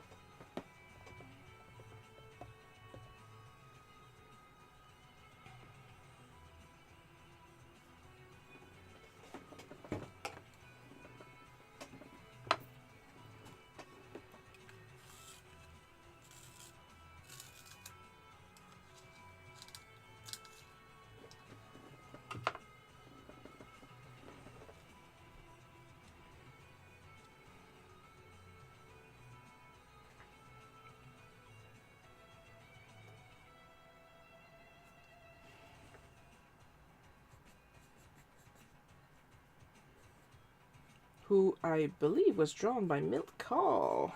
who I believe was drawn by Milt Kahl.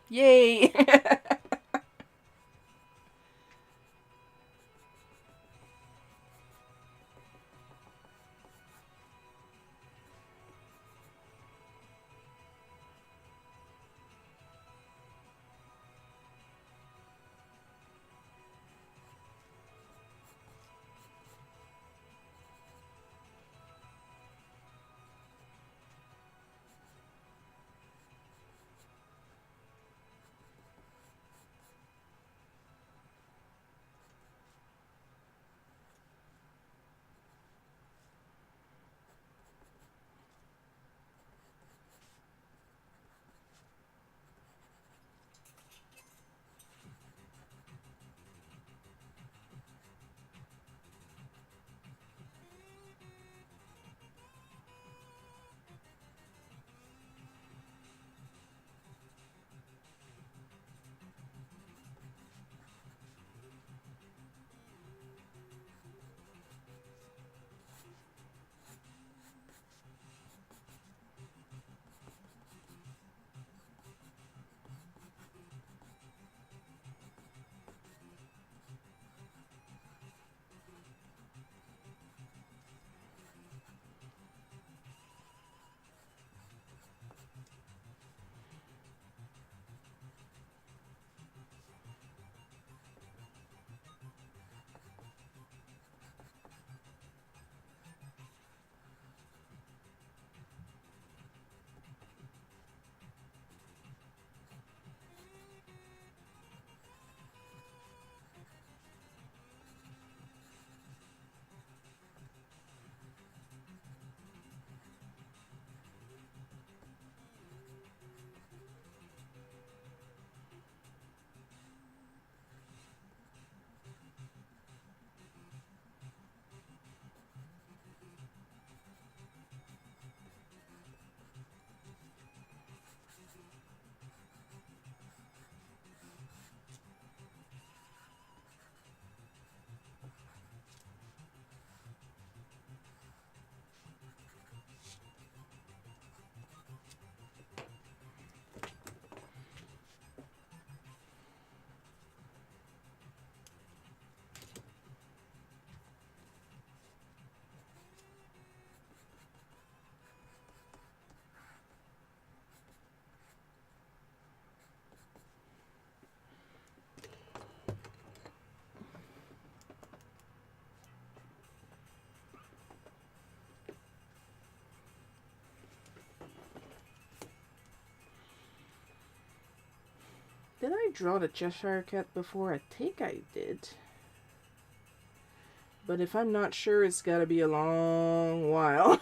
Yay! Did I draw the Cheshire Cat before? I think I did. But if I'm not sure, it's gotta be a long while.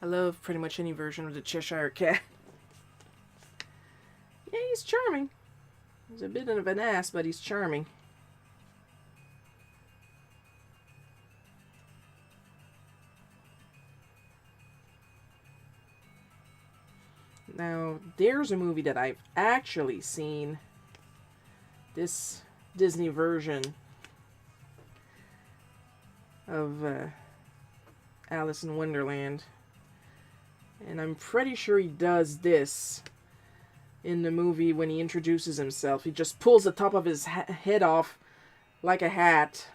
I love pretty much any version of the Cheshire Cat. Yeah, he's charming. He's a bit of an ass, but he's charming. Now, there's a movie that I've actually seen. This Disney version of Alice in Wonderland. And I'm pretty sure he does this in the movie when he introduces himself. He just pulls the top of his head off like a hat.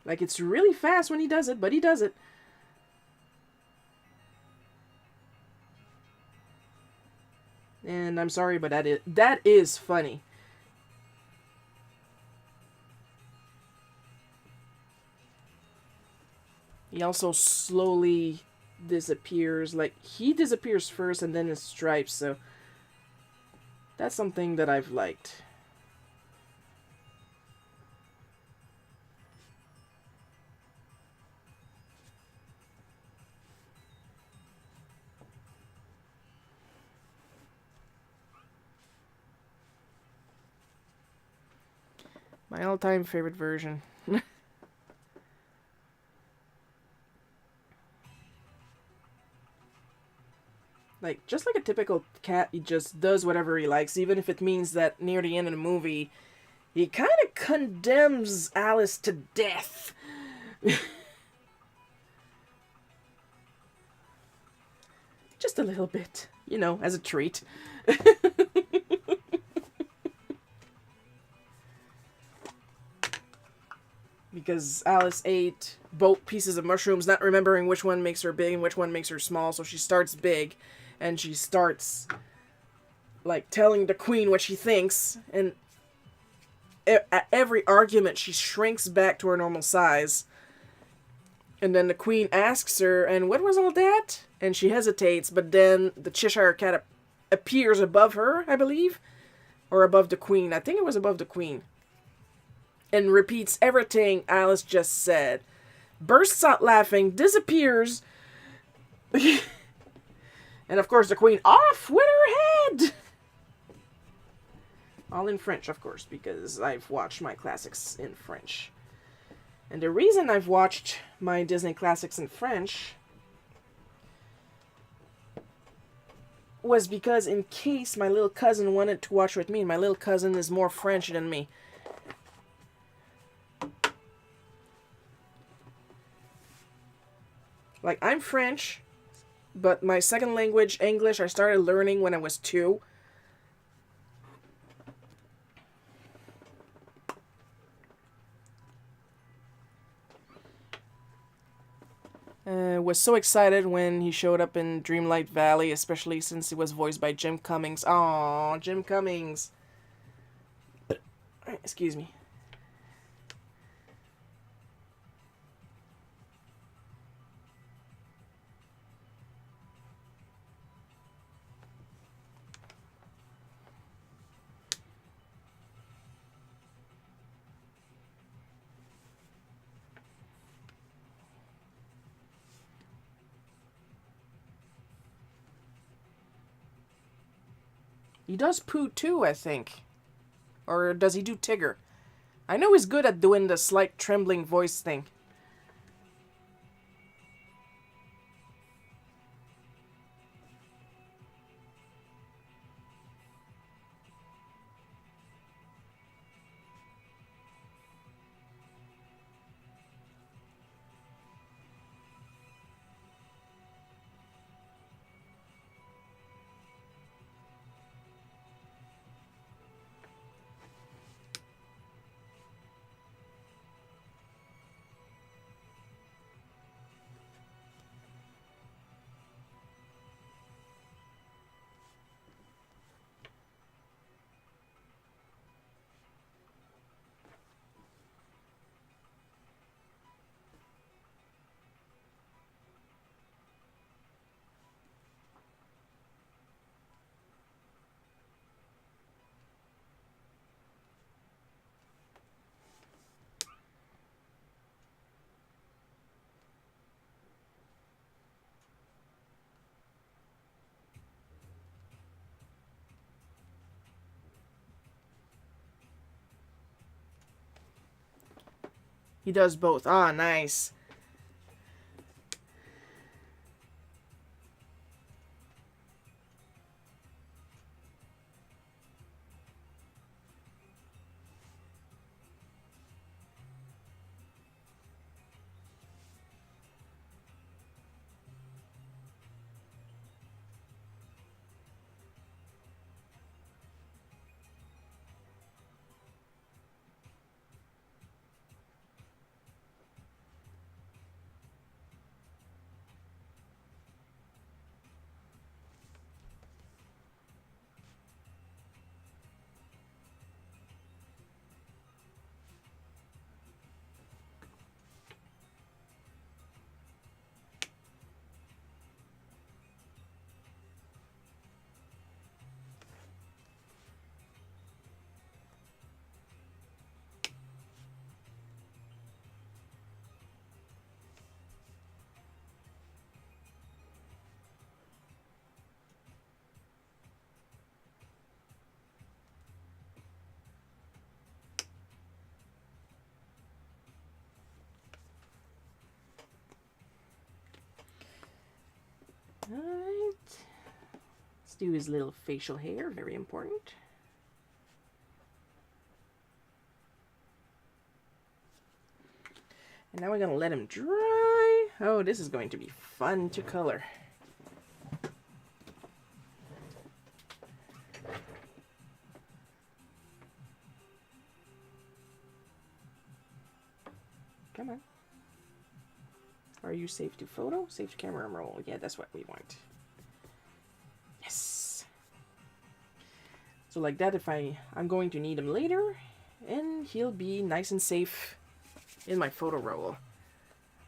Like, it's really fast when he does it, but he does it. And I'm sorry, but that is funny. He also slowly disappears. Like, he disappears first and then his stripes, so that's something that I've liked. My all-time favorite version. Like, just like a typical cat, he just does whatever he likes, even if it means that near the end of the movie, he kind of condemns Alice to death. Just a little bit, you know, as a treat. Because Alice ate both pieces of mushrooms, not remembering which one makes her big and which one makes her small, so she starts big, and she starts, like, telling the queen what she thinks, and at every argument she shrinks back to her normal size. And then the queen asks her, and what was all that? And she hesitates, but then the Cheshire Cat appears above her, I believe. Or above the queen. I think it was above the queen. And repeats everything Alice just said. Bursts out laughing, disappears. And of course the queen, off with her head! All in French, of course, because I've watched my classics in French. And the reason I've watched my Disney classics in French was because in case my little cousin wanted to watch with me, and my little cousin is more French than me. Like, I'm French, but my second language, English, I started learning when I was 2. Was so excited when he showed up in Dreamlight Valley, especially since he was voiced by Jim Cummings. Aww, Jim Cummings. Excuse me. He does Pooh too, I think. Or does he do Tigger? I know he's good at doing the slight trembling voice thing. He does both. Ah, nice. Alright. Let's do his little facial hair, very important. And now we're going to let him dry. Oh, this is going to be fun to color. Come on. Are you safe to photo? Safe to camera and roll. Yeah, that's what we want. Yes. So like that, if I'm going to need him later, and he'll be nice and safe in my photo roll.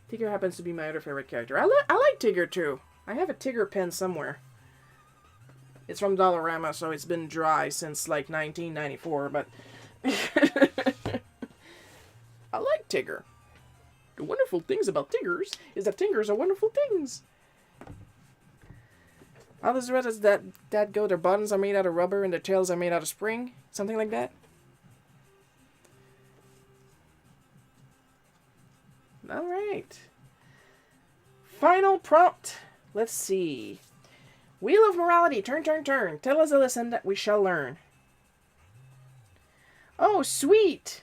Tigger happens to be my other favorite character. I like Tigger too. I have a Tigger pen somewhere. It's from Dollarama, so it's been dry since like 1994, but I like Tigger. The wonderful things about Tiggers is that Tigers are wonderful things. How does the rest of that go? Their bottoms are made out of rubber and their tails are made out of spring? Something like that? Alright. Final prompt. Let's see. Wheel of Morality. Turn, turn, turn. Tell us a lesson that we shall learn. Oh, sweet!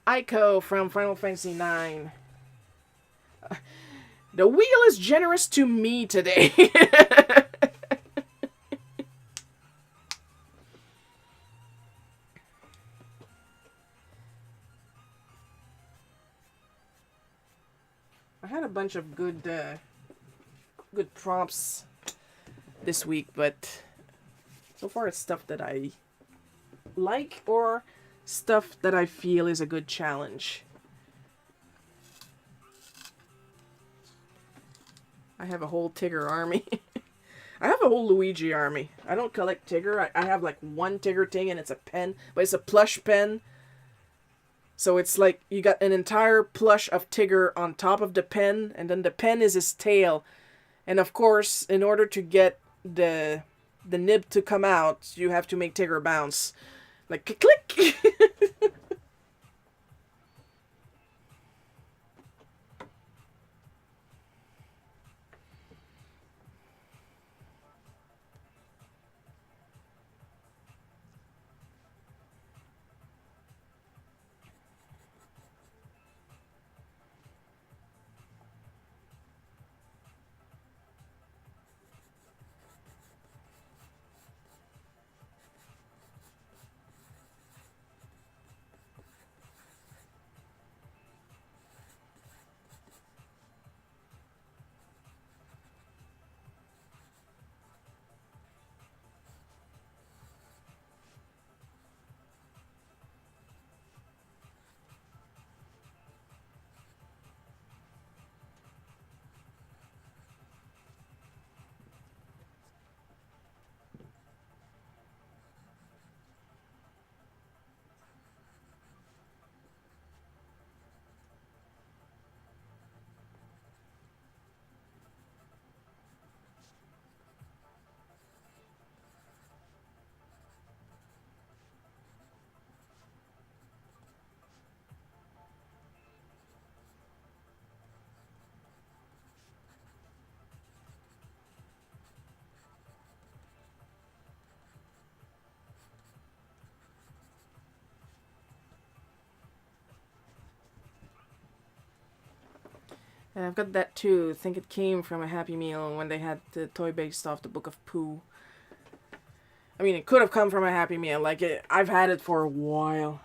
Aiko from Final Fantasy IX. The wheel is generous to me today. I had a bunch of good prompts this week, but so far it's stuff that I like or stuff that I feel is a good challenge. I have a whole Tigger army. I have a whole Luigi army. I don't collect Tigger. I have like one Tigger thing and it's a pen, but it's a plush pen. So it's like you got an entire plush of Tigger on top of the pen, and then the pen is his tail. And of course, in order to get the nib to come out, you have to make Tigger bounce. Like, click! And I've got that too. I think it came from a Happy Meal when they had the toy based off the Book of Pooh. I mean, it could have come from a Happy Meal. Like, I've had it for a while.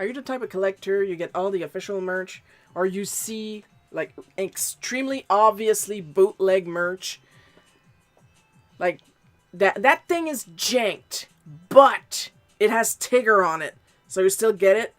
Are you the type of collector you get all the official merch, or you see like extremely obviously bootleg merch? Like that thing is janked, but it has Tigger on it, so you still get it.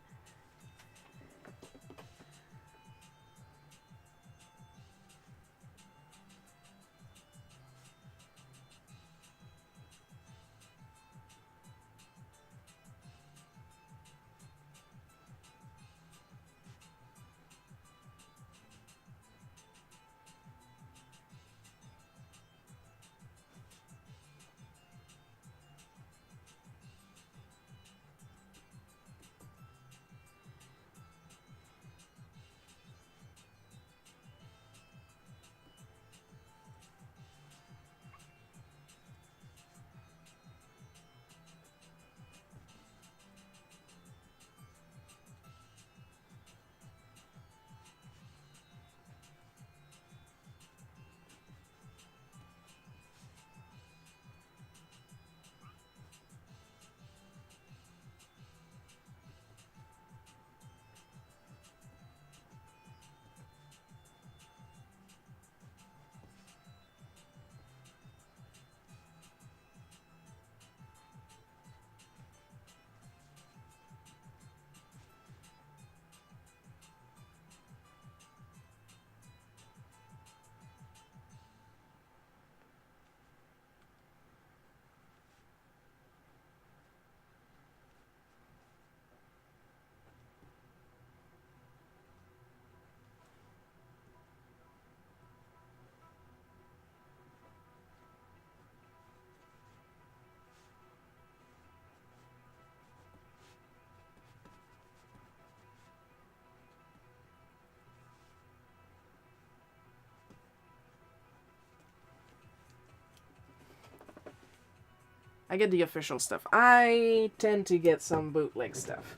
I get the official stuff. I tend to get some bootleg stuff.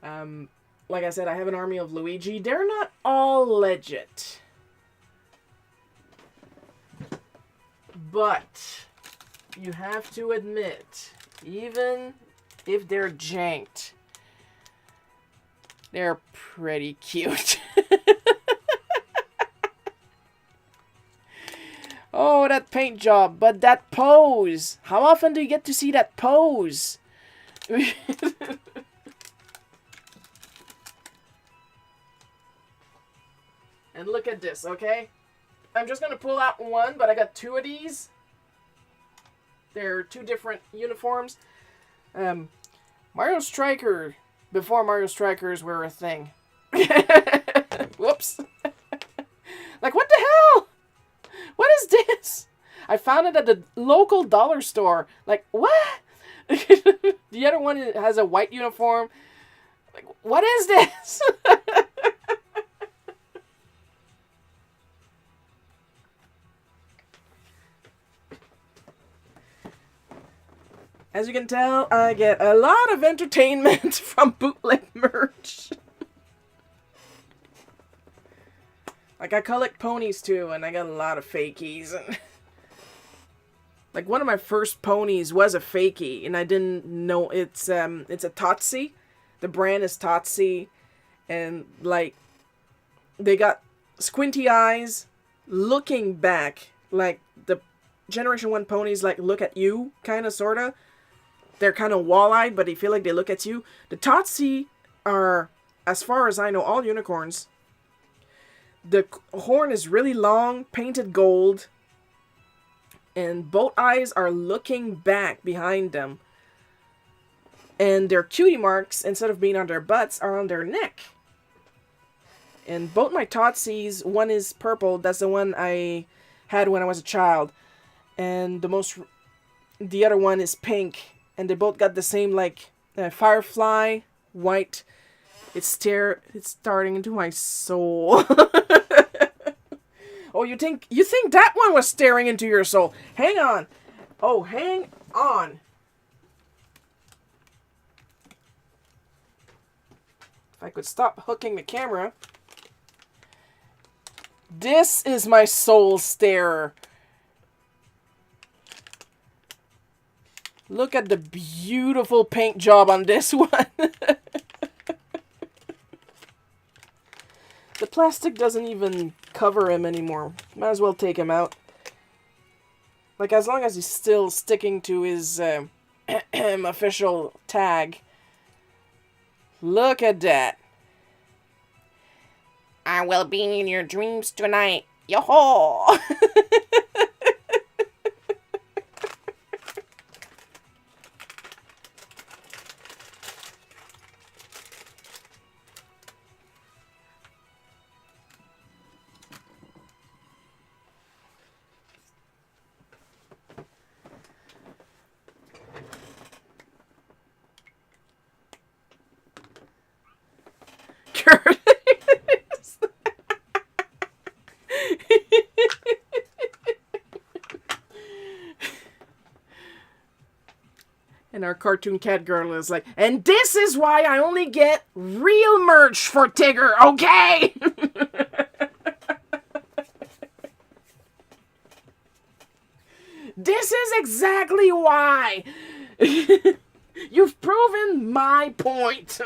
Like I said, I have an army of Luigi. They're not all legit. But you have to admit, even if they're janked, they're pretty cute. Oh, that paint job, but that pose. How often do you get to see that pose? And look at this, okay? I'm just going to pull out one, but I got two of these. They're two different uniforms. Mario Striker, before Mario Strikers were a thing. Whoops. Like, what the hell? What is this? I found it at the local dollar store. Like, what? The other one has a white uniform. Like, what is this? As you can tell, I get a lot of entertainment from bootleg merch. Like, I collect ponies too, and I got a lot of fakies. Like, one of my first ponies was a fakie, and I didn't know it's a Totsie. The brand is Totsie, and like, they got squinty eyes, looking back, like the Generation 1 ponies like look at you, kind of, sort of. They're kind of wall-eyed, but they feel like they look at you. The Totsie are, as far as I know, all unicorns. The horn is really long, painted gold, and both eyes are looking back behind them. And their cutie marks, instead of being on their butts, are on their neck. And both my Totsies, one is purple, that's the one I had when I was a child. And the other one is pink. And they both got the same, like, firefly, white. It's starting into my soul. Oh, you think that one was staring into your soul? Hang on. Oh, hang on. If I could stop hooking the camera. This is my soul starer. Look at the beautiful paint job on this one. The plastic doesn't even cover him anymore. Might as well take him out. Like, as long as he's still sticking to his official tag. Look at that. I will be in your dreams tonight. Yo-ho! Curtis. And our cartoon cat girl is like, and this is why I only get real merch for Tigger, okay? This is exactly why. You've proven my point.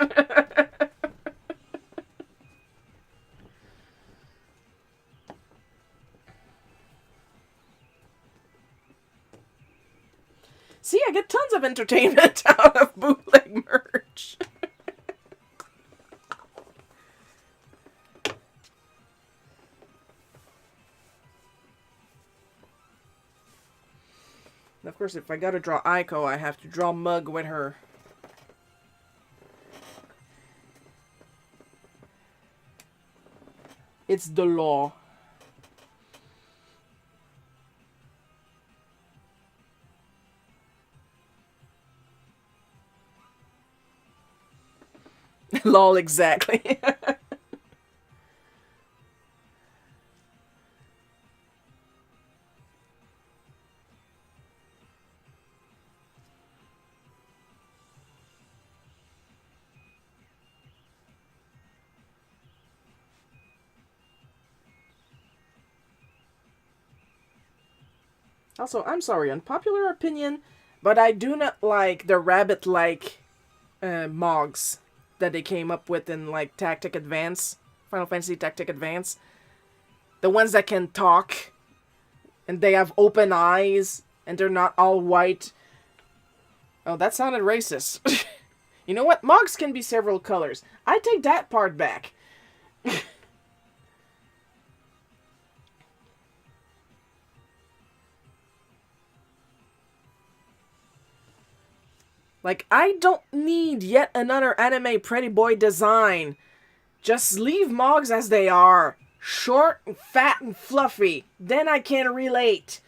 See, I get tons of entertainment out of bootleg merch. And of course, if I gotta draw Aiko, I have to draw Mug with her. It's the law. Lol, exactly. Also, I'm sorry, unpopular opinion, but I do not like the rabbit-like Mogs that they came up with in, like, Tactic Advance, Final Fantasy Tactic Advance. The ones that can talk, and they have open eyes, and they're not all white. Oh, that sounded racist. You know what? Mogs can be several colors. I take that part back. Like, I don't need yet another anime pretty boy design. Just leave Mogs as they are. Short, and fat, and fluffy. Then I can relate.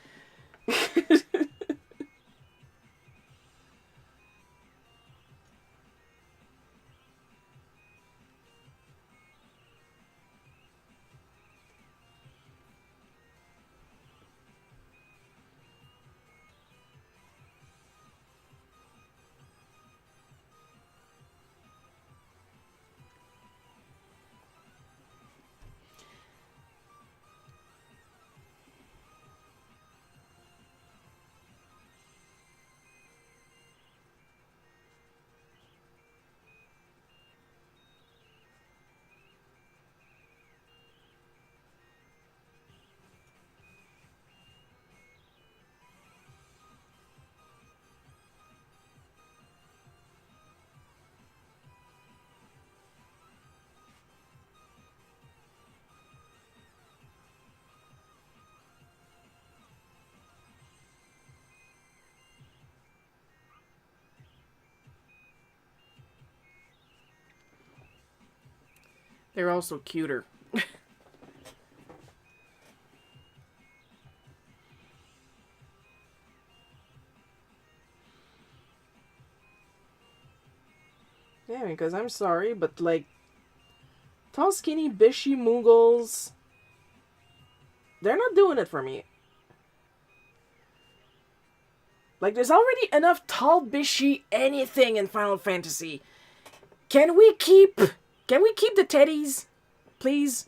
They're also cuter. Yeah, because I'm sorry, but like, tall, skinny, bishy Muggles, they're not doing it for me. Like, there's already enough tall, bishy anything in Final Fantasy. Can we keep the teddies? Please?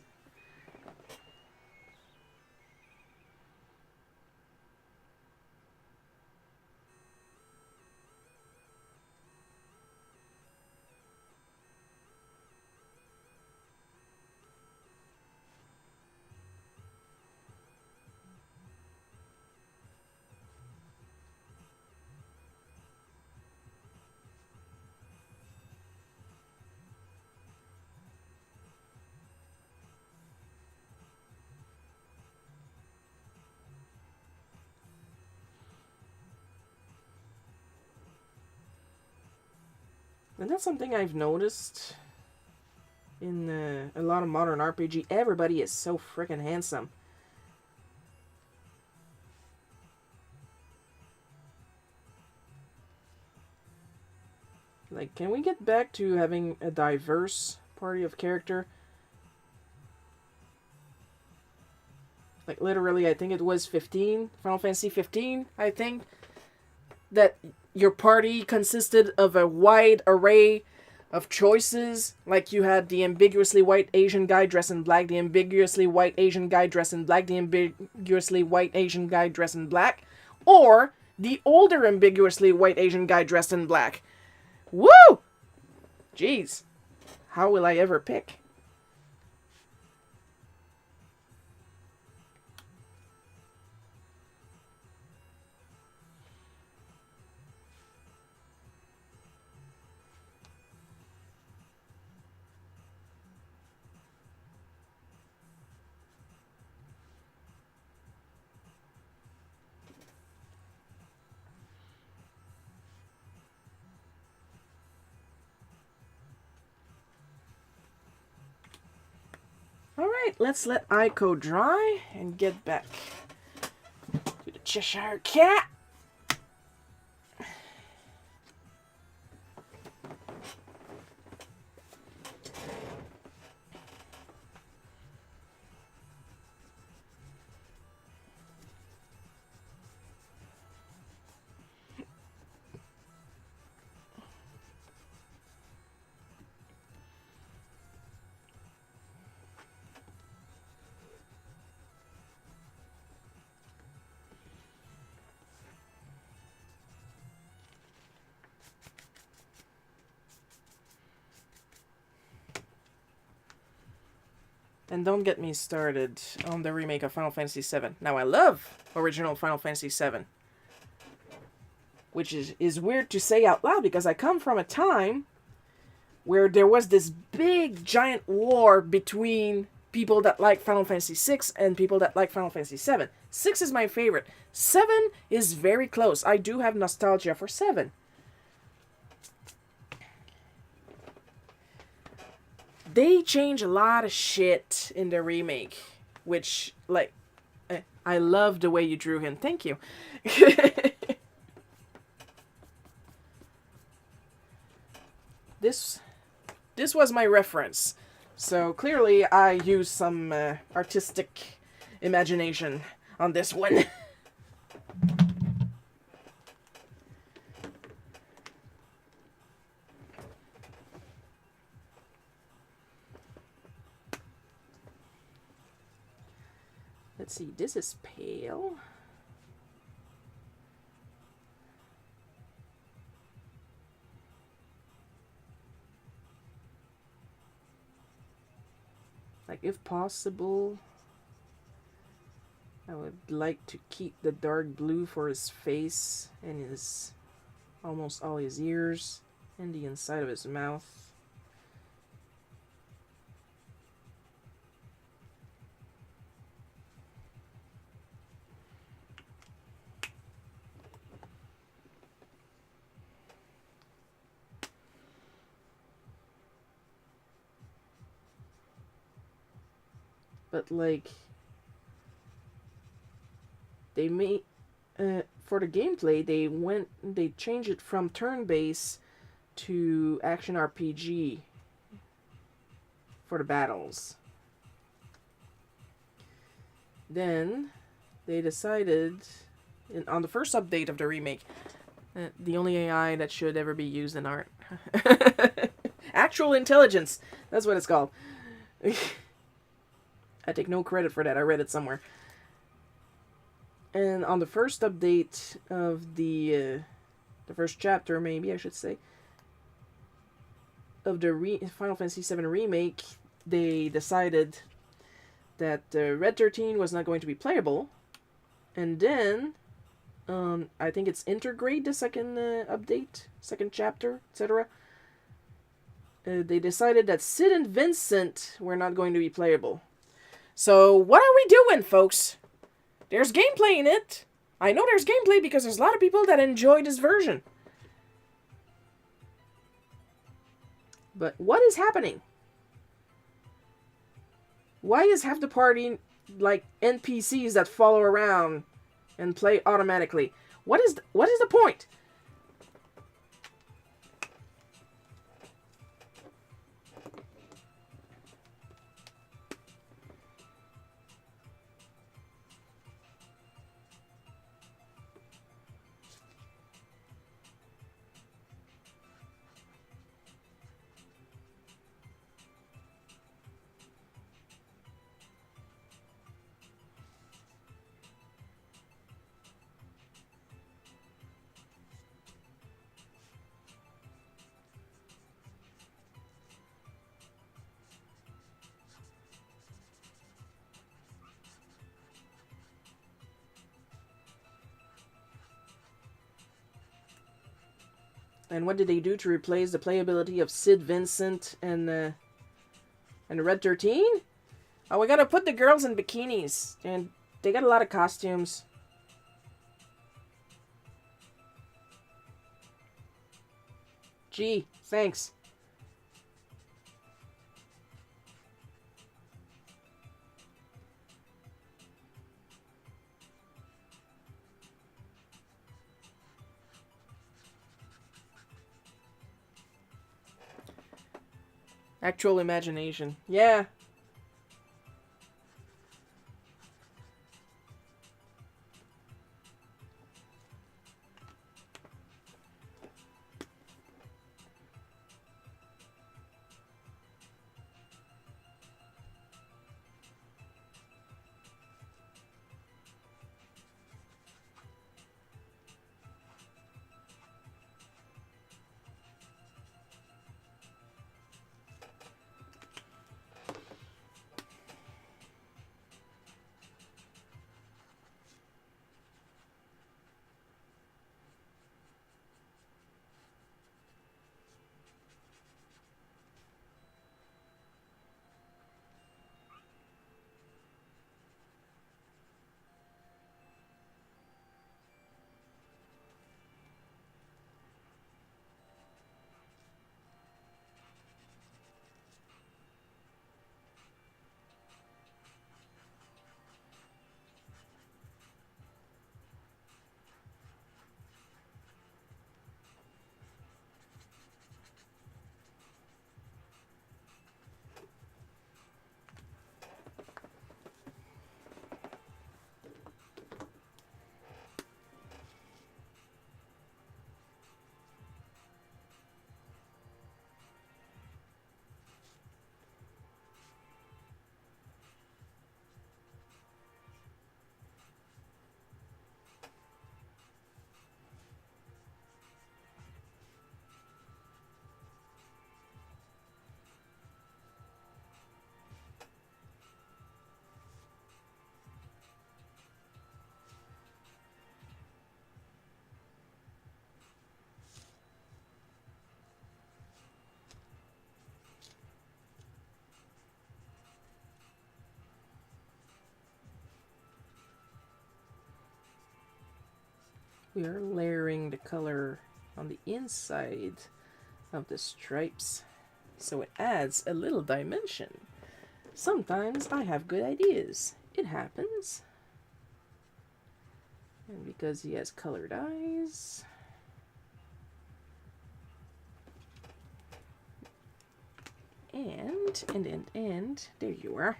And that's something I've noticed in a lot of modern RPG. Everybody is so freaking handsome. Like, can we get back to having a diverse party of character? Like, literally, I think it was 15, Final Fantasy 15, I think, that your party consisted of a wide array of choices. Like, you had the ambiguously white Asian guy dressed in black, the ambiguously white Asian guy dressed in black, the ambiguously white Asian guy dressed in black, or the older ambiguously white Asian guy dressed in black. Woo! Jeez. How will I ever pick? Alright, let's let Aiko dry and get back to the Cheshire Cat. And don't get me started on the remake of Final Fantasy VII. Now, I love original Final Fantasy VII. Which is weird to say out loud because I come from a time where there was this big, giant war between people that like Final Fantasy VI and people that like Final Fantasy VII. 6 is my favorite. 7 is very close. I do have nostalgia for 7. They change a lot of shit in the remake, which, like, I love the way you drew him. Thank you. This was my reference, so clearly I used some artistic imagination on this one. Let's see, this is pale. Like, if possible, I would like to keep the dark blue for his face and his, almost all his ears and the inside of his mouth. But, like, they made, for the gameplay, they changed it from turn-based to action RPG for the battles. Then, they decided, on the first update of the remake, the only AI that should ever be used in art. Actual intelligence! That's what it's called. I take no credit for that. I read it somewhere. And on the first update of the first chapter, maybe I should say, of the Final Fantasy VII Remake, they decided that Red 13 was not going to be playable. And then, I think it's Intergrade, the second update, second chapter, etc. They decided that Sid and Vincent were not going to be playable. So, what are we doing, folks? There's gameplay in it. I know there's gameplay because there's a lot of people that enjoy this version. But what is happening? Why is half the party like NPCs that follow around and play automatically? What is the point? And what did they do to replace the playability of Sid Vincent and Red 13? Oh, we gotta put the girls in bikinis. And they got a lot of costumes. Gee, thanks. Actual imagination. Yeah. We are layering the color on the inside of the stripes so it adds a little dimension. Sometimes I have good ideas. It happens. And because he has colored eyes, and there you are.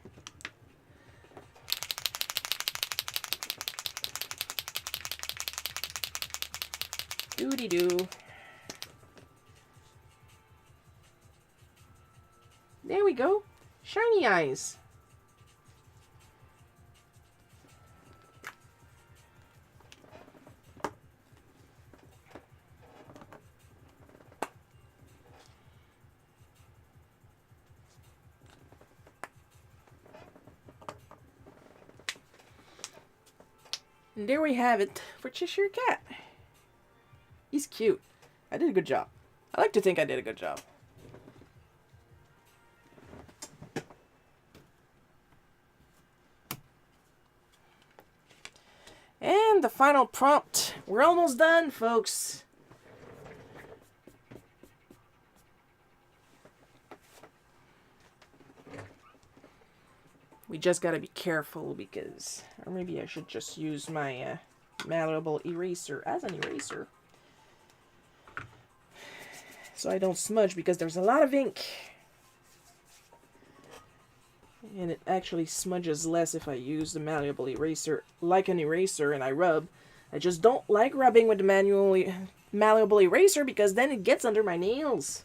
Doody-doo. There we go. Shiny eyes. And there we have it for Cheshire Cat. He's cute. I did a good job. I like to think I did a good job. And the final prompt. We're almost done, folks. We just gotta be careful because... Or maybe I should just use my malleable eraser as an eraser. So I don't smudge because there's a lot of ink. And it actually smudges less if I use the malleable eraser like an eraser and I rub. I just don't like rubbing with the malleable eraser because then it gets under my nails.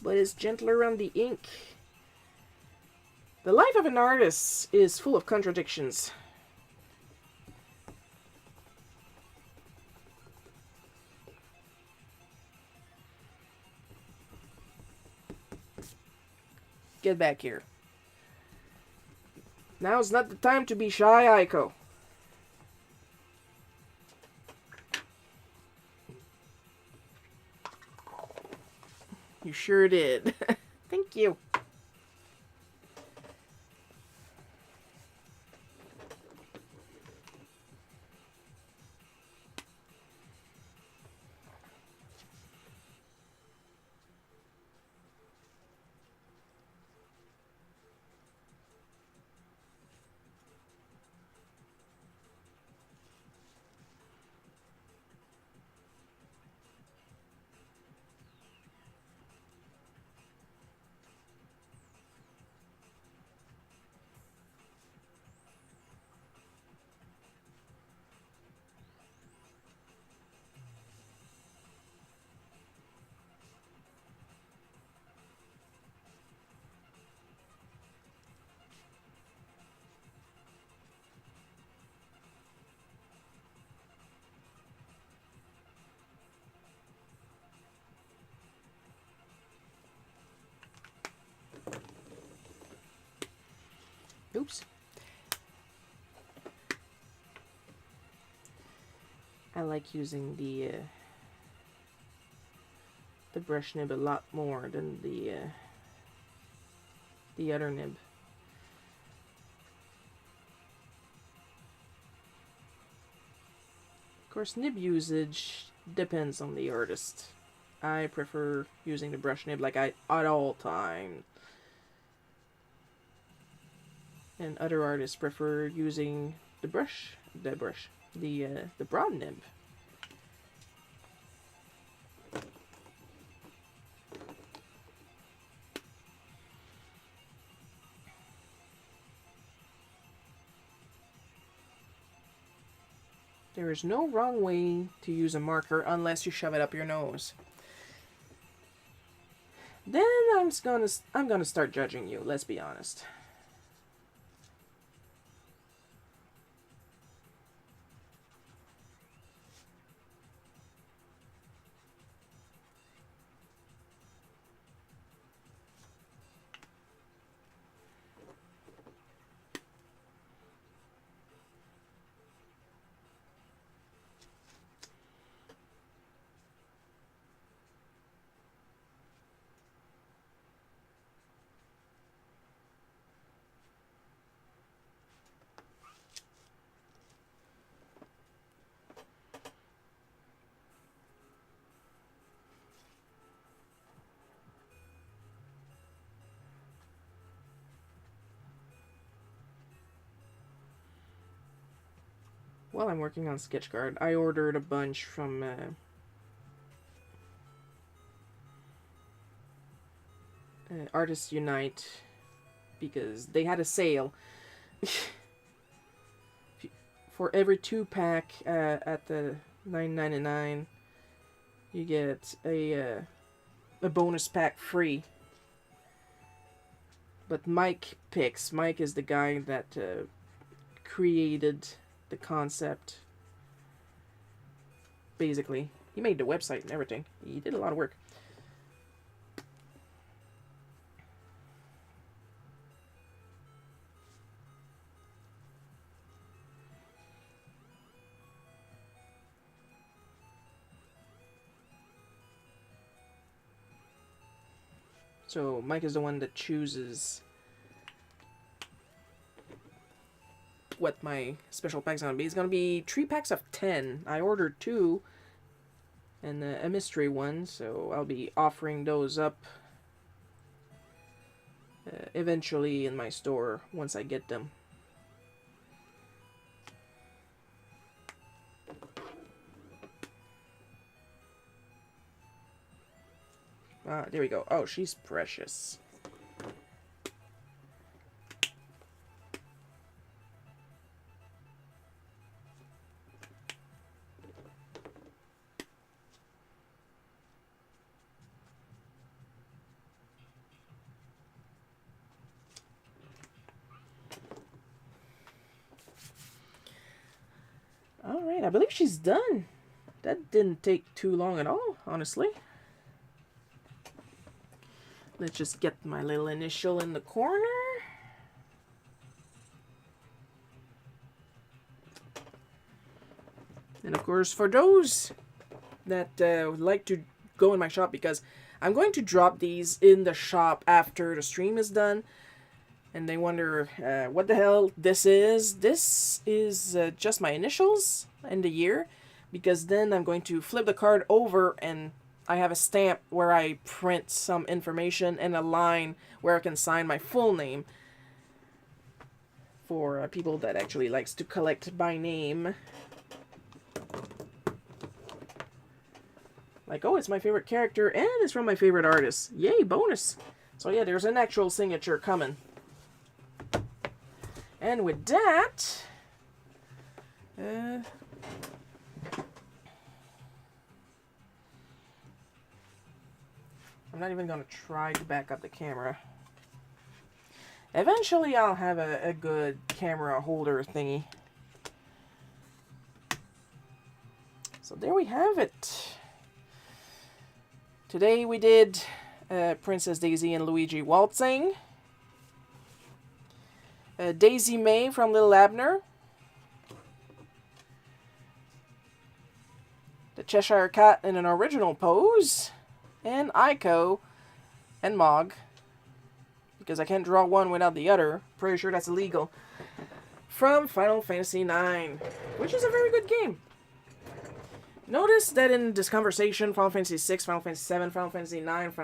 But it's gentler on the ink. The life of an artist is full of contradictions. Get back here. Now's not the time to be shy, Aiko. You sure did. Thank you. Oops. I like using the brush nib a lot more than the other nib. Of course, nib usage depends on the artist. I prefer using the brush nib at all times. And other artists prefer using the broad nib. There is no wrong way to use a marker unless you shove it up your nose. Then I'm gonna start judging you, let's be honest. While I'm working on sketch card, I ordered a bunch from Artists Unite because they had a sale. For every 2-pack at the $9.99, you get a bonus pack free. But Mike is the guy that created the concept. Basically, he made the website and everything. He did a lot of work. So Mike is the one that chooses what my special pack's gonna be. It's gonna be 3 packs of 10. I ordered 2 and a mystery one, so I'll be offering those up eventually in my store once I get them. Ah, there we go. Oh, she's precious. Alright, I believe she's done. That didn't take too long at all, honestly. Let's just get my little initial in the corner. And of course, for those that would like to go in my shop, because I'm going to drop these in the shop after the stream is done, and they wonder what the hell this is. This is just my initials and the year, because then I'm going to flip the card over and I have a stamp where I print some information and a line where I can sign my full name for people that actually likes to collect by name. Like, oh, it's my favorite character and it's from my favorite artist. Yay, bonus! So yeah, there's an actual signature coming. And with that, I'm not even going to try to back up the camera. Eventually I'll have a good camera holder thingy. So there we have it. Today we did Princess Daisy and Luigi waltzing. Daisy May from Little Abner. The Cheshire Cat in an original pose. And Aiko and Mog, because I can't draw one without the other. Pretty sure that's illegal. From Final Fantasy IX, which is a very good game. Notice that in this conversation, Final Fantasy VI, Final Fantasy VII, Final Fantasy IX,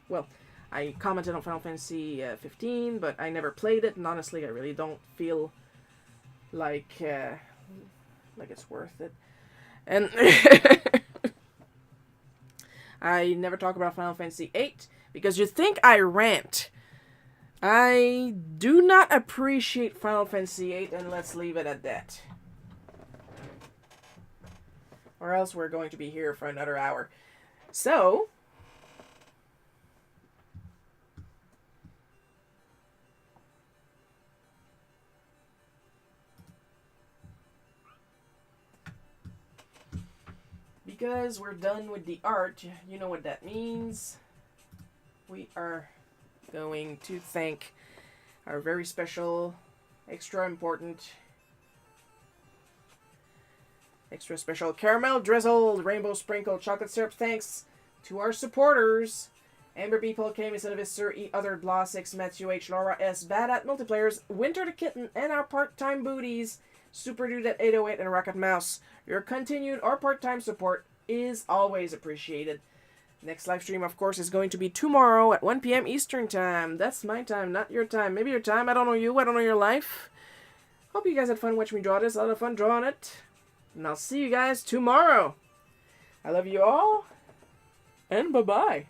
well, I commented on Final Fantasy 15, but I never played it, and honestly, I really don't feel like it's worth it. And I never talk about Final Fantasy VIII, because you think I rant. I do not appreciate Final Fantasy VIII, and let's leave it at that. Or else we're going to be here for another hour. So, because we're done with the art, you know what that means. We are going to thank our very special, extra caramel drizzled rainbow sprinkled chocolate syrup thanks to our supporters: Amber B, Paul K, Miss Sir E, Other Blah 6, Matthew H, Laura S, Bad at Multiplayers, Winter the Kitten, and our part-time booties, Super Dude at 808 and Rocket Mouse. Your continued or part-time support is always appreciated. Next live stream, of course, is going to be tomorrow at 1 p.m. Eastern Time. That's my time, not your time. Maybe your time. I don't know you. I don't know your life. Hope you guys had fun watching me draw this. A lot of fun drawing it. And I'll see you guys tomorrow. I love you all. And bye-bye.